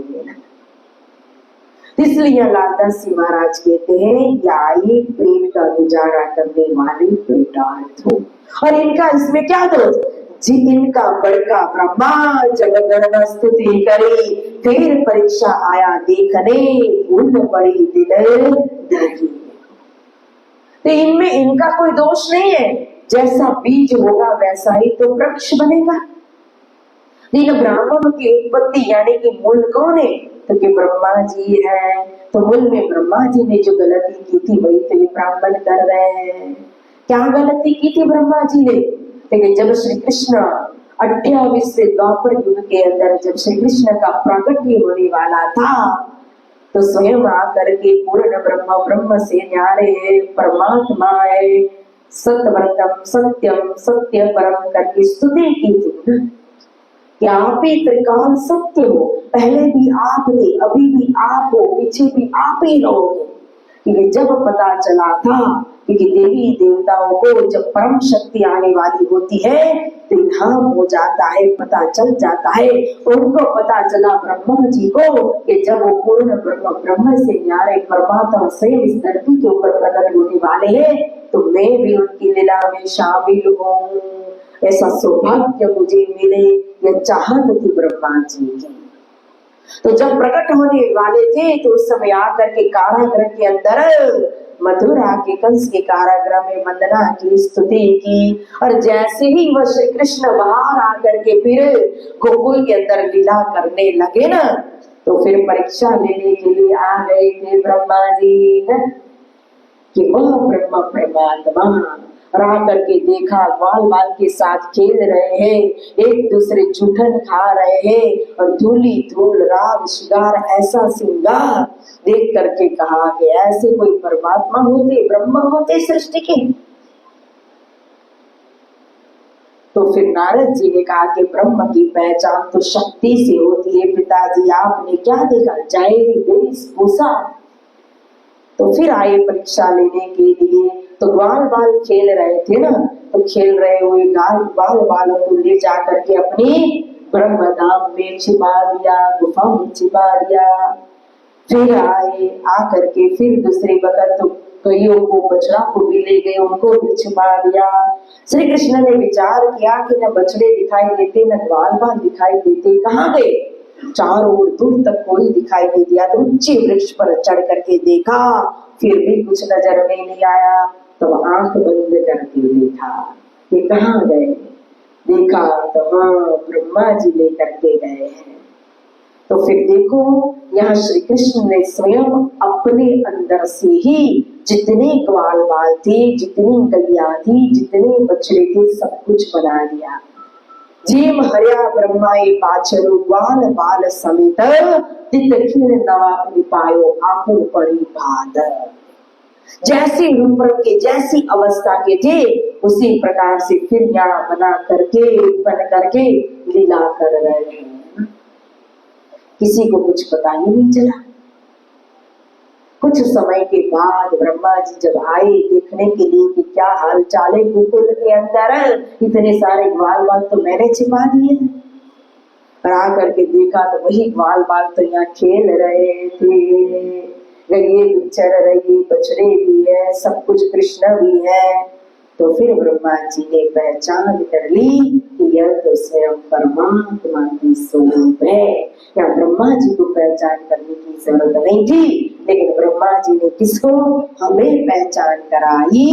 इसलिए लालदास जी महाराज कहते हैं, याई पेट का गुजारा करने वाले पेटार्थ हो। और इनका इसमें क्या दोष जी, इनका बड़का ब्रह्मा जब गणना स्तुति करी, फिर परीक्षा आया देखने, भूल पड़ी दिल धरी। तो इनमें इनका कोई दोष नहीं है, जैसा बीज होगा वैसा ही तो वृक्ष बनेगा। लेकिन ब्राह्मणों की उत्पत्ति यानी कि मूल कौन है, तो कि ब्रह्मा जी है। तो मूल में ब्रह्मा जी ने जो गलती की थी वही तो ये ब्राह्मण कर रहे हैं। क्या गलती की थी ब्रह्मा जी ने? तो जब श्री कृष्ण 28वें द्वापर युग के अंदर जब श्री कृष्ण का प्राकट्य होने वाला था, तो स्वयं आकर के पूर्ण ब्रह्म, ब्रह्म से न्यारे परमात्मा है, सत्यव्रतम सत्यम सत्य परम करके स्तुति की थी कि आप ही त्रिकाल सत्य हो, पहले भी आप थे, अभी भी आप हो, पीछे भी आप ही रहोगे। क्योंकि जब पता चला था कि देवी देवताओं को जब परम शक्ति आने वाली होती है तो इल्हाम हो जाता है, पता चल जाता है। उनको पता चला ब्रह्मा जी को कि जब वो पूर्ण ब्रह्म, ब्रह्म से न्यारे परमात्मा स्वयं इस धरती के ऊपर प्रकट होने वाले हैं, तो मैं भी उनकी लीला में शामिल हूँ। ऐसा सौभाग्य मुझे मिले, यह चाहत थी ब्रह्मा जी की। तो जब प्रकट होने वाले थे तो उस समय आकर के कारागृह के अंदर मथुरा के कंस के कारागृह में वंदना की, स्तुति की। और जैसे ही वह श्री कृष्ण बाहर आकर के फिर गोकुल के अंदर लीला करने लगे ना, तो फिर परीक्षा लेने के लिए आ गए थे ब्रह्मा जी कि वह ब्रह्म परमात्मा रहा करके देखा बाल बाल के साथ खेल रहे हैं, एक दूसरे चूठन खा रहे हैं और धूली धूल राग श्रृंगार ऐसा श्रृंगार देख करके कहा कि ऐसे कोई परमात्मा होते, ब्रह्म होते सृष्टि के। तो फिर नारद जी ने कहा कि ब्रह्म की पहचान तो शक्ति से होती है पिताजी, आपने क्या देखा, जाएगी वेशभूषा। तो फिर आए परीक्षा लेने के लिए, तो ग्वाल बाल खेल रहे थे ना, तो खेल रहे हुए ग्वाल बालों को ले जा करके अपने ब्रह्म धाम में छिपा दिया, गुफा में छिपा दिया। फिर आए आकर के फिर दूसरी बकत तो कईयों को, बछड़ा को भी ले गए, उनको भी छिपा दिया। श्री कृष्ण ने विचार किया कि न बछड़े दिखाई देते, न ग्वाल बाल दिखाई देते, कहाँ गए? चारों ओर दूर तक कोई दिखाई नहीं दिया। तो ऊंचे वृक्ष पर चढ़ करके देखा, फिर भी कुछ नजर में नहीं आया। तो आंख बंद करके देखा कि कहाँ गए, देखा तो हाँ ब्रह्मा जी लेकर के गए हैं। तो फिर देखो यहाँ श्री कृष्ण ने स्वयं अपने अंदर से ही जितने ग्वाल बाल थे, जितनी गैया थी, जितने बछड़े थे, सब कुछ बना दिया। जेम हरिया ब्रह्माए पाछरु ग्वाल बाल समेत तित खीण नवा निपायो आपन पड़ी भाद। जैसी रूप के, जैसी अवस्था के थे, उसी प्रकार से फिर यहाँ बन करके लीला कर रहे हैं। किसी को कुछ पता ही नहीं चला। कुछ समय के बाद ब्रह्मा जी जब आए देखने के लिए कि क्या हाल चाल है गोकुल के अंदर, इतने सारे ग्वाल बाल तो मैंने छिपा दिए। और आकर के देखा तो वही ग्वाल बाल तो यहाँ खेल रहे थे, गैये भी चर रही, बछड़े भी है, सब कुछ कृष्ण भी है। तो फिर ब्रह्मा जी ने पहचान कर ली कि यह तो स्वयं परमात्मा की स्वरूप है। या ब्रह्मा जी को पहचान करने की जरूरत नहीं थी, लेकिन ब्रह्मा जी ने किसको, हमें पहचान कराई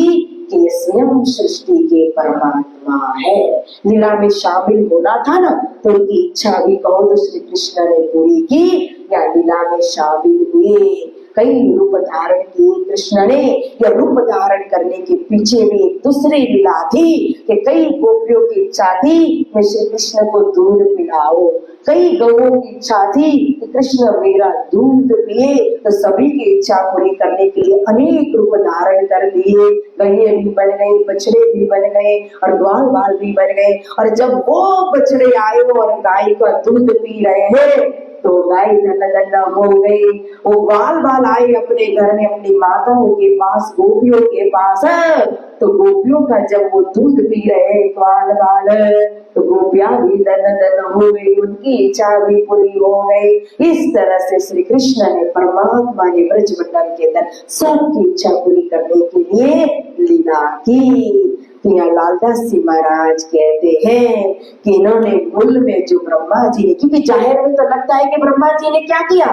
कि ये स्वयं सृष्टि के परमात्मा है। लीला में शामिल होना था ना, तो उनकी इच्छा भी कहो तो श्री कृष्ण ने पूरी की, या लीला में शामिल हुए। कई रूप धारण किए कृष्ण ने। यह रूप धारण करने के पीछे भी एक दूसरी लीला थी कि कई गोपियों की इच्छा थी कि श्री कृष्ण को दूध पिलाओ, कई गौओं की इच्छा थी कि कृष्ण मेरा दूध पिए। तो सभी की इच्छा पूरी करने के लिए अनेक रूप धारण कर दिए। गैये भी बन गए, बछड़े भी बन गए और ग्वाल बाल भी बन गए। और जब वो बछड़े आए और गाय का दूध पी रहे हैं तो गाय धन हो गई। वो ग्वाल बाल आए अपने घर में अपनी माताओं के पास, गोपियों के पास। तो गोपियों का जब वो दूध पी रहे ग्वाल बाल तो गोपियां भी धन हो गई, उनकी इच्छा भी पूरी हो गई। इस तरह से श्री कृष्ण ने, परमात्मा ने ब्रज मंडल के अंदर सबकी इच्छा पूरी करने के लिए लीला की। तो यहाँ लालदास जी महाराज कहते हैं कि इन्होंने मूल में जो ब्रह्मा जी ने, क्योंकि जाहिर में तो लगता है कि ब्रह्मा जी ने क्या किया,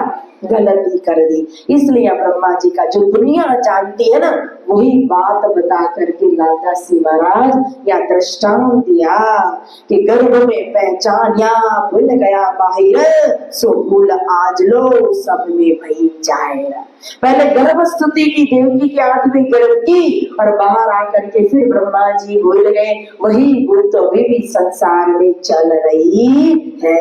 गलती कर दी, इसलिए ब्रह्मा जी का जो दुनिया जानती है ना वही बात बता करके लालदास जी महाराज या दृष्टांत दिया कि गर्भ में पहचानिया भूल गया बाहिर, सो भूल आज लो सब में भई जाहिर। पहले गर्भ स्तुति की देवकी के 8वें गर्भ की और बाहर आकर के फिर ब्रह्मा जी भूल गए। वही भूल तो अभी भी संसार में चल रही है।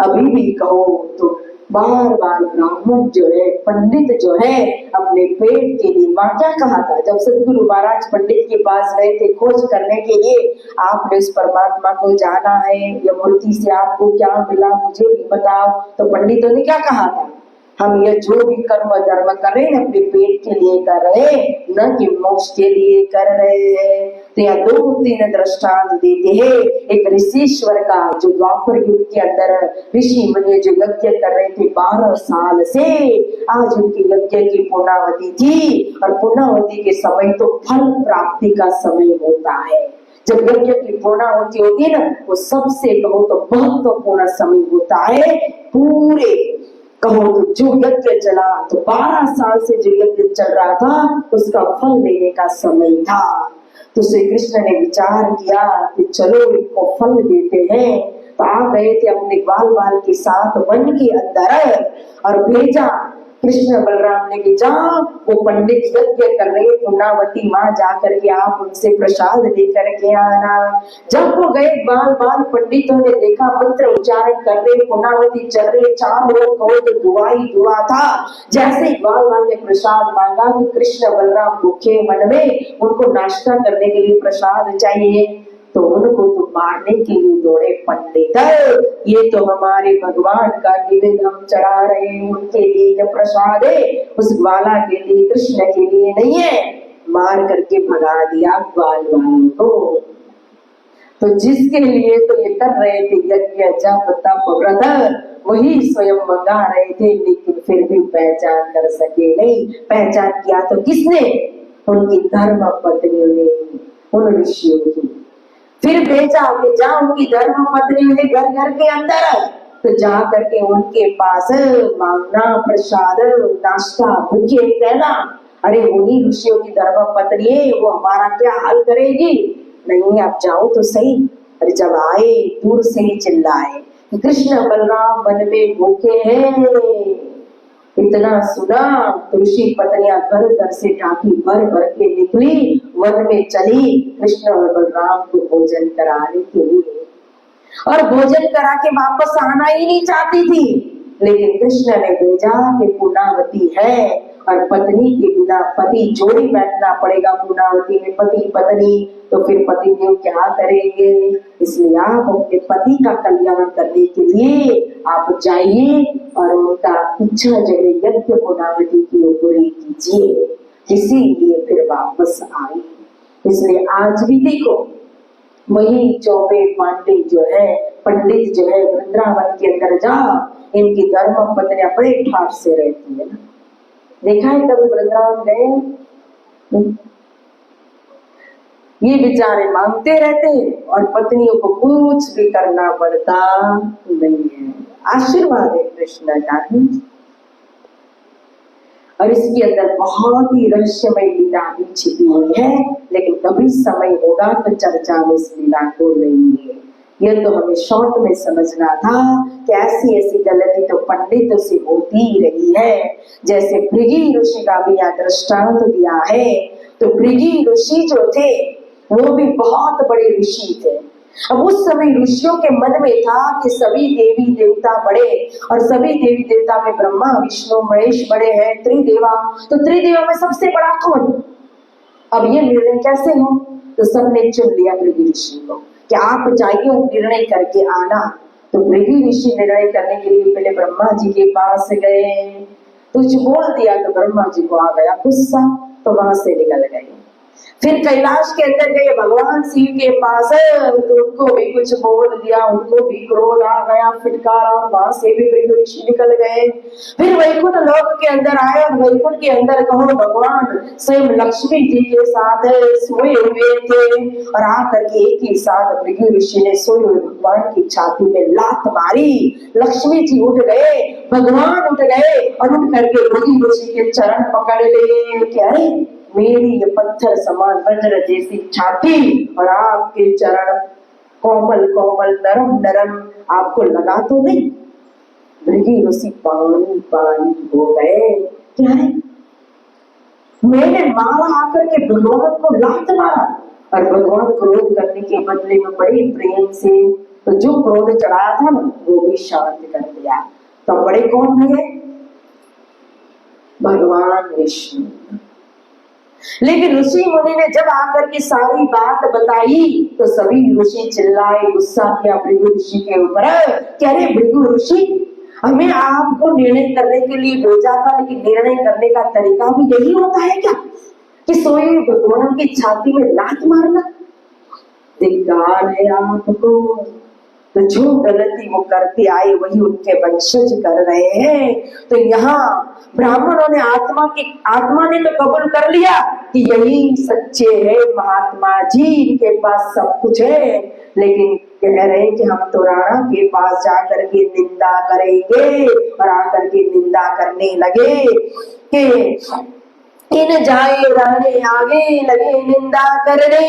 अभी भी कहो तो बार बार ब्राह्मण जो है, पंडित जो है, अपने पेट के लिए, वहां क्या कहा था जब सदगुरु महाराज पंडित के पास गए थे खोज करने के लिए, आपने इस परमात्मा को जाना है, ये मूर्ति से आपको क्या मिला मुझे भी बताओ। तो पंडितों ने क्या कहा था, हम ये जो भी कर्म धर्म कर रहे हैं अपने पेट के लिए कर रहे हैं, न कि मोक्ष के लिए कर रहे हैं। तो यह 2-3 दृष्टांत देते हैं। एक ऋषिश्वर का जो द्वापर युग के अंदर ऋषि मुनि जो यज्ञ कर रहे थे 12 साल से, आज उनके यज्ञ की पूर्णावधि थी और पूर्णावधि के समय तो फल प्राप्ति का समय होता है। जब यज्ञ की पूर्णाहुति होती है ना, वो सबसे कहो तो महत्वपूर्ण समय होता है। पूरे कहो तो जो यज्ञ चला तो 12 साल से जो यज्ञ चल रहा था उसका फल लेने का समय था। तो श्री कृष्ण ने विचार किया कि चलो इनको फल देते हैं। तो आ गए थे अपने ग्वाल बाल के साथ वन के अंदर और भेजा कृष्ण बलराम ने कि जाओ वो पंडित यज्ञ कर रहे पूर्णावती माँ, जाकर के आप उनसे प्रसाद लेकर के आना। जब वो गए ग्वाल बाल पंडितों ने देखा मंत्र उच्चारण कर रहे, पूर्णावती चल रही, चारों ओर कहो तो दुआ ही दुआ था। जैसे ही ग्वाल बाल ने प्रसाद मांगा कि कृष्ण बलराम भूखे मन में, उनको नाश्ता करने के लिए प्रसाद चाहिए, तो उनको तो मारने के लिए दौड़े पंडित। ये तो हमारे भगवान का निवेदन हम चढ़ा रहे हैं, उनके लिए यह प्रसाद है, उस ग्वाला के लिए, कृष्ण के लिए नहीं है। मार करके भगा दिया ग्वाल वालों को। तो जिसके लिए तो ये कर रहे थे यज्ञ जप तप व्रत, वही स्वयं मंगा रहे थे, लेकिन फिर भी पहचान कर सके नहीं। पहचान किया तो किसने, उनकी धर्म पत्नियों ने, उन ऋषियों की। फिर भेजा कि जा उनकी धर्म पत्नी ने घर घर के अंदर, तो जा करके उनके पास मांगना प्रसाद नाश्ता, भूखे रहना। अरे उन्हीं ऋषियों की धर्म पत्नी है, वो हमारा क्या हाल करेगी, नहीं आप जाओ तो सही। अरे जब आए दूर से ही चिल्लाए कृष्ण बलराम वन में भूखे हैं। इतना सुना तो ऋषि पत्नियां घर घर से टाकी भर भर के निकली, वन में चली कृष्ण और बलराम को भोजन कराने के लिए। और भोजन करा के वापस आना ही नहीं चाहती थी, लेकिन कृष्ण ने भेजा कि पूर्णावती है और पत्नी के बिना पति जोड़ी बैठना पड़ेगा पूर्णावती में, पति पत्नी, तो फिर पति देव क्या करेंगे, इसलिए आप अपने पति का कल्याण करने के लिए आप जाइए और उनका इच्छा जगह यज्ञ पूर्णावती की पूरी कीजिए। इसीलिए फिर वापस आई। इसलिए आज भी देखो वही चौबे पांडे जो है, पंडित जो है, वृंदावन के अंदर जा, इनकी धर्म पत्नियां बड़े ठाठ से रहती है ना। देखा है कभी वृंदावन गए, ये बेचारे मांगते रहते हैं और पत्नियों को कुछ भी करना पड़ता नहीं है। आशीर्वाद है कृष्ण का। और इसके अंदर बहुत ही रहस्यमय लीला भी छिपी हुई है, लेकिन कभी समय होगा तो चर्चा में इस लीला को लेंगे। यह तो हमें शॉर्ट में समझना था कि ऐसी ऐसी गलती तो पंडितों से होती ही रही है। जैसे भृगु ऋषि का भी यहाँ दृष्टांत दिया है, तो भृगु ऋषि जो थे वो भी बहुत बड़े ऋषि थे। अब उस समय ऋषियों के मन में था कि सभी देवी देवता बड़े, और सभी देवी देवता में ब्रह्मा विष्णु महेश बड़े हैं, त्रिदेवा, तो त्रिदेवा में सबसे बड़ा कौन? अब ये निर्णय कैसे हो? तो सबने चुन लिया भृगु ऋषि को कि आप जाइए निर्णय करके आना। तो भृगु ऋषि निर्णय करने के लिए पहले ब्रह्मा जी के पास गए, कुछ बोल दिया तो ब्रह्मा जी को आ गया गुस्सा, तो वहां से निकल गए। फिर कैलाश के अंदर गए भगवान शिव के पास, तो उनको भी कुछ बोल दिया, उनको भी क्रोध आ गया, फिटकारा, और वहां से भी भृगु ऋषि निकल गए। फिर वैकुंठ लोक के अंदर आए, और वैकुंठ के अंदर कहो भगवान स्वयं लक्ष्मी जी के साथ सोए हुए थे, और आकर के एक ही साथ भृगु ऋषि ने सोए हुए भगवान की छाती में लात मारी। लक्ष्मी जी उठ गए, भगवान उठ गए, और उठ करके भृगु ऋषि के चरण पकड़ लिए। क्या है? मेरी ये पत्थर समान वज्र जैसी छाती और आपके चरण कोमल कोमल नरम नरम, आपको लगा तो नहीं? भृगु ऋषि पानी पानी हो गए। क्या है? मैंने मारा आकर के भगवान को लात मारा, और भगवान क्रोध करने के बदले में बड़े प्रेम से तो जो क्रोध चढ़ाया था ना वो भी शांत कर दिया। तो बड़े कौन हुए? भगवान विष्णु। लेकिन ऋषि मुनि ने जब आकर के सारी बात बताई तो सभी ऋषि चिल्लाए, गुस्सा किया भृगु ऋषि के ऊपर। कह रहे भृगु ऋषि, हमें आपको निर्णय करने के लिए भेजा था, लेकिन निर्णय करने का तरीका भी यही होता है क्या कि सोए भगवान की छाती में लात मारना? धिक्कार है आपको। तो जो गलती वो करते आए वही उनके वंशज कर रहे हैं। तो यहाँ ब्राह्मणों ने आत्मा ने तो कबूल कर लिया कि यही सच्चे है महात्मा जी, इनके पास सब कुछ है, लेकिन कह रहे हैं कि हम तो राणा के पास जाकर के निंदा करेंगे, और आकर के निंदा करने लगे कि इन जाए राणे आगे लगे निंदा करने,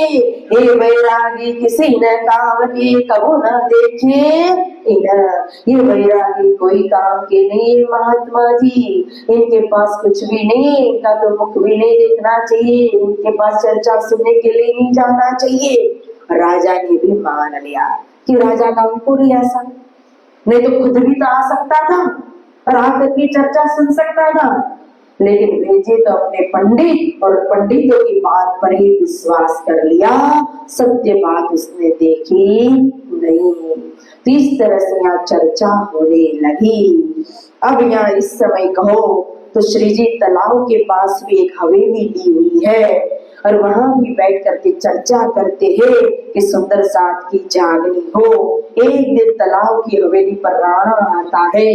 हे वैरागी किसी न काम के कबू न देखे ये वैरागी कोई काम के नहीं महात्मा जी, इनके पास कुछ भी नहीं, इनका तो मुख भी नहीं देखना चाहिए, इनके पास चर्चा सुनने के लिए नहीं जाना चाहिए। राजा ने भी मान लिया कि राजा का अंकुर ही ऐसा, नहीं तो खुद भी तो आ सकता था और आकर की चर्चा सुन सकता था, लेकिन भेजे तो अपने पंडित, और पंडितों की बात पर ही विश्वास कर लिया, सत्य बात उसने देखी नहीं। तो इस तरह से यहाँ चर्चा होने लगी। अब यहाँ इस समय कहो तो श्री जी तालाब के पास भी एक हवेली ली हुई है, और वहां भी बैठ करके चर्चा करते हैं कि सुंदर साथ की जागनी हो। एक दिन तालाब की हवेली पर राणा आता है,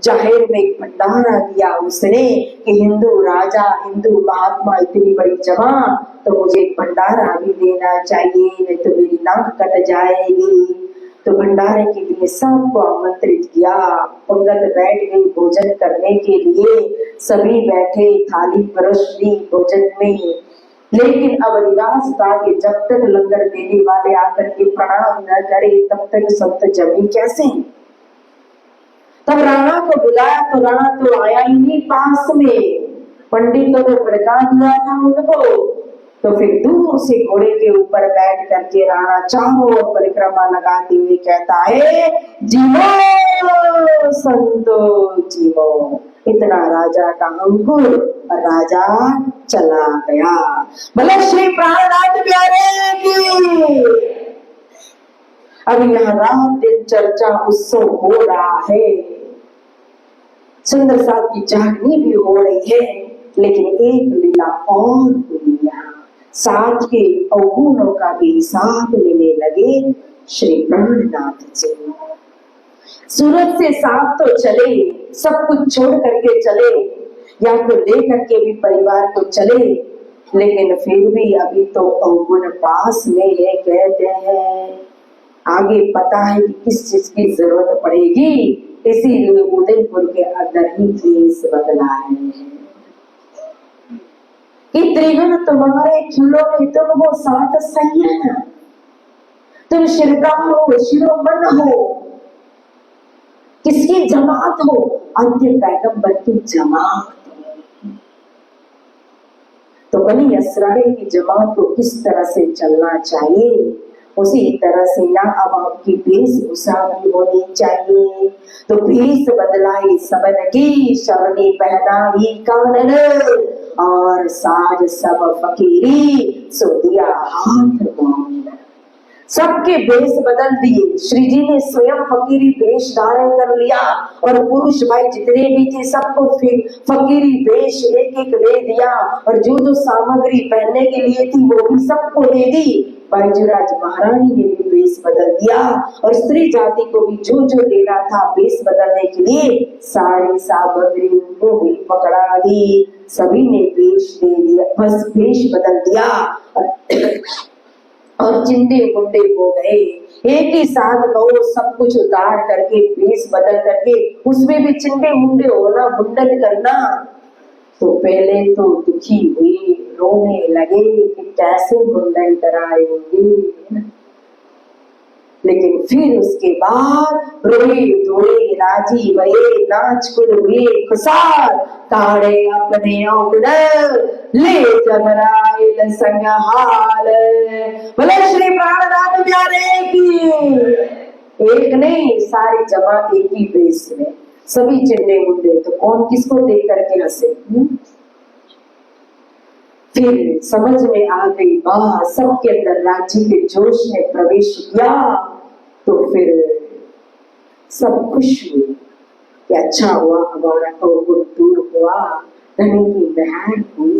जाहिर में एक भंडारा दिया उसने कि हिंदू राजा, हिंदू महात्मा, इतनी बड़ी जमा, तो मुझे एक भंडारा भी देना चाहिए, नहीं तो मेरी नाक कट जाएगी। तो भंडारे के लिए सबको आमंत्रित किया, पंगत बैठ गई भोजन करने के लिए, सभी बैठे, थाली परोस ली भोजन में। लेकिन अब रिवाज था कि जब तक लंगर देने वाले आकर के प्रणाम न करे तब तक संत जमी कैसे। तब राणा को बुलाया तो राणा तो आया ही नहीं पास में, पंडितों ने भड़का दिया था उनको। तो फिर दूर से घोड़े के ऊपर बैठ करके राणा चारों ओर परिक्रमा लगाते हुए कहता है, जीवो संतो जीवो। इतना राजा का अंकुर, और राजा चला गया। भले श्री प्राणनाथ प्यारे की। अब यहाँ रात दिन चर्चा उत्सव हो रहा है, सुंदर साथ की जागनी भी हो रही है, लेकिन एक लीला और हुई यहाँ। साथ के अवगुणों का भी हिसाब लेने लगे श्री प्राणनाथ जी। सूरत से साथ तो चले, सब कुछ छोड़ करके चले, या तो ले करके भी परिवार को चले, लेकिन फिर भी अभी तो अवगुण पास में है। कहते हैं आगे पता है कि किस चीज की जरूरत पड़ेगी, इसीलिए उदयपुर के अंदर ही केस बदला है कि त्रिगुण तुम्हारे खिलौने, तुम वो साथ सही है ना। तुम शिरका हो, शिरोमन हो, किसकी जमात हो? अंतिम पैगंबर की जमात। तो बनी इसराइल की जमात को किस तरह से चलना चाहिए, उसी तरह से ना अब आपकी वेशभूषा भी होनी चाहिए। तो भेष बदलाई सबन की, शरणी पहनाई कानन, और साज सब फकीरी, सो दिया हाथ मौन। सबके भेष बदल दिए, श्री जी ने स्वयं फकीरी भेष धारण कर लिया, और पुरुष भाई जितने भी थे सबको फिर फकीरी भेष एक एक दे दिया, और जो जो सामग्री पहनने के लिए थी वो भी सबको दे दी। बाईजूराज महारानी ने भी भेष बदल दिया, और स्त्री जाति को भी जो जो देना था भेष बदलने के लिए सारी सामग्री उनको भी पकड़ा दी। सभी ने भेष दे दिया, बस भेष बदल दिया और चिंडे मुंडे हो गए। एक ही साथ कहो सब कुछ उतार करके भेष बदल करके उसमें भी चिंडे मुंडे होना, मुंडन करना। तो पहले तो दुखी हुई, रोने लगे कि कैसे मुंडन कराएंगे, लेकिन फिर उसके बाद रोए धोए राजी भये, नाच कूद हुए खुशाल, ताड़े अपने औगण ले जबराइल संग हाल। बोले श्री प्राणनाथ प्यारे की। एक नहीं, सारी जमात एक ही बेस में, सभी चिंडे मुंडे। तो कौन किसको देख करके हंसे? फिर समझ में आ गई बात, सबके अंदर राज्य के जोश ने प्रवेश किया। तो फिर सब खुश हुए कि अच्छा हुआ, हमारा अवगुण दूर हुआ, धनी की बहन हुई।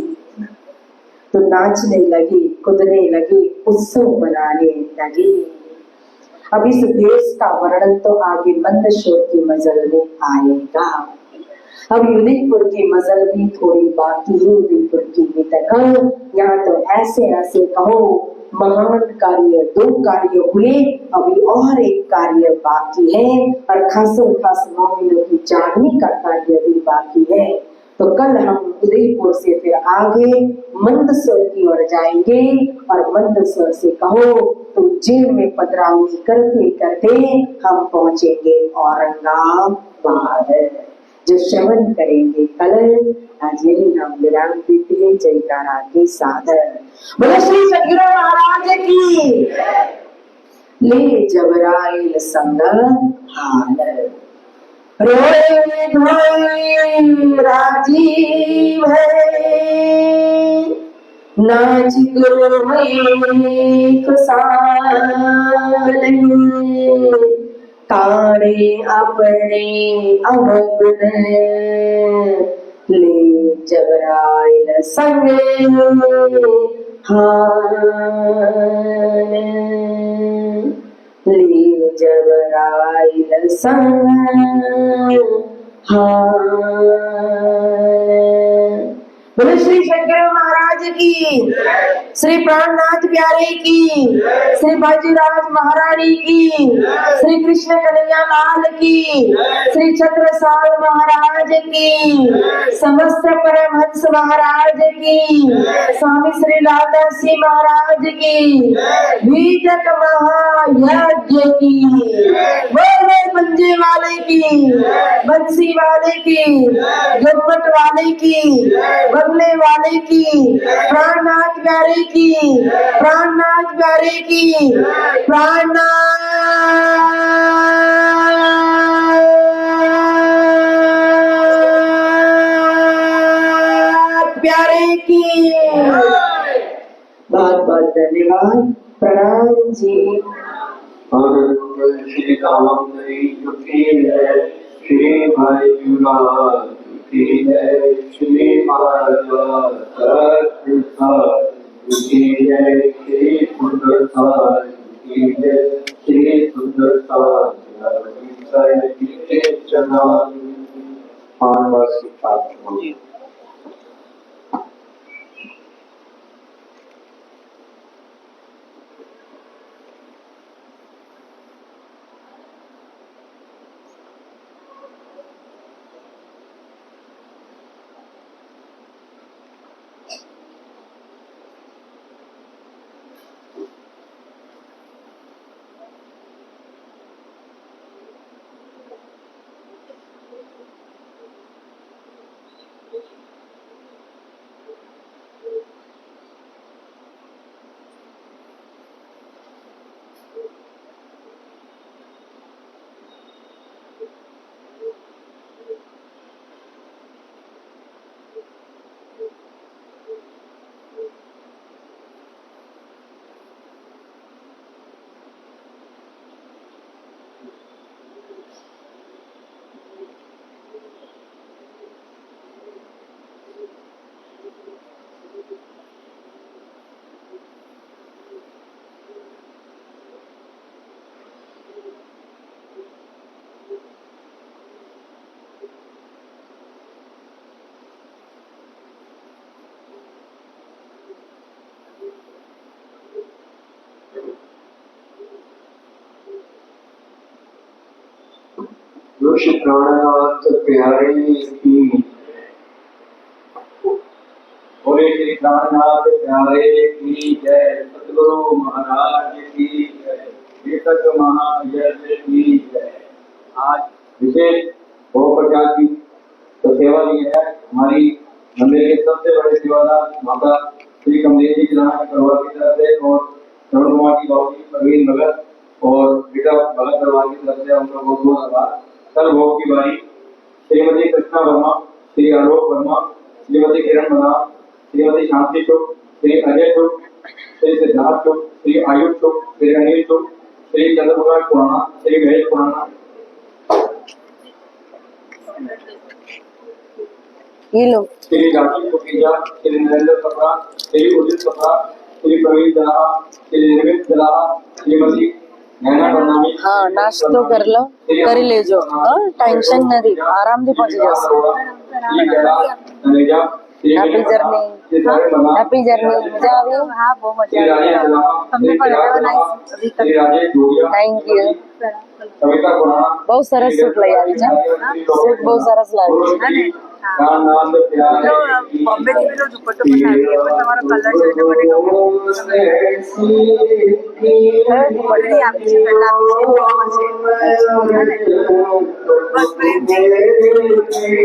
तो नाचने लगे, कूदने लगे, उत्सव मनाने लगे। अब इस देश का वर्णन तो आगे मंदशोर की मजल में आएगा। अब उदयपुर की मजल भी थोड़ी बाकी है, उदयपुर की भी तक। यहाँ तो ऐसे ऐसे कहो महान कार्य, 2 कार्य हुए, अभी और एक कार्य बाकी है, और खासम खास मोमिनों की जागने का कार्य भी बाकी है। तो कल हम उदयपुर से फिर आगे मंदसौर की ओर जाएंगे, और मंदसौर से कहो तो जेल में पधरावनी करते करते हम पहुंचेंगे औरंगाबाद, जो श्रवण करेंगे कल। आज यही नाम विराम देते हैं जयकारा के साथ। बोले श्री सदगुरु महाराज की। ले जबराइल संग हाल, रोए धोए राजीव है, नाच गुरु खुशाल, तारे अपने अवगुण ले जबराइल संग हाल, ले जबराइल संग हाल। बोले श्री शंकर महाराज की, श्री प्राणनाथ प्यारे की, श्री बाजीराज महारानी की, श्री कृष्ण कन्हैया लाल की, श्री छत्रसाल महाराज की, समस्त परमहंस महाराज की, स्वामी श्री लाला सिंह महाराज की, बीजक महायज्ञ की, बोले पंजे वाले की, बंसी वाले की, गुम्मट वाले की, बगले वाले की, प्राणनाथ प्यारे की, प्राणनाथ प्यारे की, प्राणनाथ प्यारे की। बहुत बहुत धन्यवाद, प्रणाम जी। श्री राम श्री भाई श्री महाराज श्री सुंदर श्री सुंदर मानवासी कुछ प्राणनाथ प्यारे की। बोले श्री प्राणनाथ प्यारे की जय। सतगुरु महाराज की जय। कीर्तक महायज्ञ की जय। आज विशेष प्रचार की तो सेवा दी है हमारी मंदिर के सबसे बड़े सेवादार माता श्री कमलेश जी राणा करवार की तरफ से और श्रवण कुमार की बाबू प्रवीण भगत और बेटा भगत करवार की तरफ से उनका बहुत बहुत आभार। कल भोग की बारी श्रीमती कृष्णा वर्मा, श्री आलोक वर्मा, श्रीमती किरण मदान, श्रीमती शांति चुप, श्री अजय चुप, श्री सिद्धार्थ चुप, श्री आयुष चुप, श्री अनिल चुप, श्री चंद्रप्रकाश पुराना, श्री महेश पुराना, ये लो श्री राजीव कुकीजा, श्री नरेंद्र कपड़ा, श्री उदित कपड़ा, श्री प्रवीण दलाहा, श्री निर्मित दलाहा, श्रीमती नैना बनानी। हाँ नाश्तो कर लो, कर लेजो। हाँ टेंशन नहीं, आराम से पहुंच जाओ। Happy journey, happy journey. मजा आ गई? हाँ बहुत मजा आ गया। हमने पराठा बनाई थैंक यू। बहुत सरस सूट लई આવી છે सूट बहुत सरस લાગે છે बॉम्बे થી પેલો દુપટ્ટો બનાવી એ પણ તમારો કલર જોઈને મને ગમ્યો બધી આપી છે પહેલા આપી છે બસ પ્રેમથી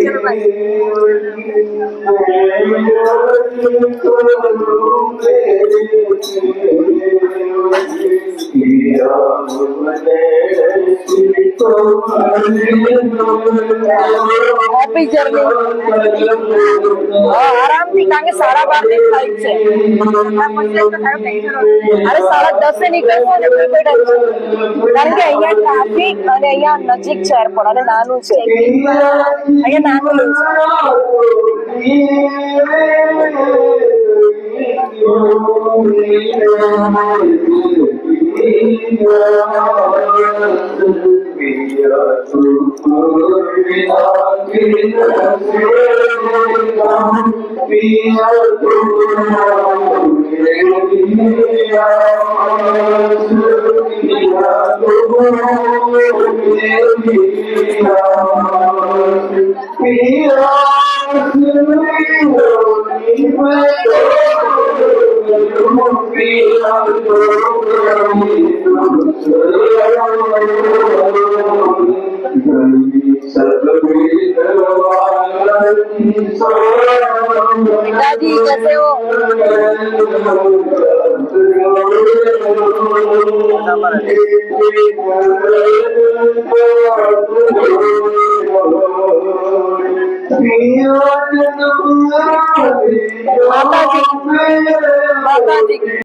ચલો हैप्पी जर्नी। आराम थी કારણ કે 12:30 ની ફ્લાઇટ છે। અરે 10:30 से નીકળવું અને કોઈ ટેન્શન કારણ કે અહીંયા ટ્રાફિક અને અહીંયા નજીક છે એરપોર્ટ અને નાનું છે અહીંયા નાનું पिताजी कैसे हो? माता जी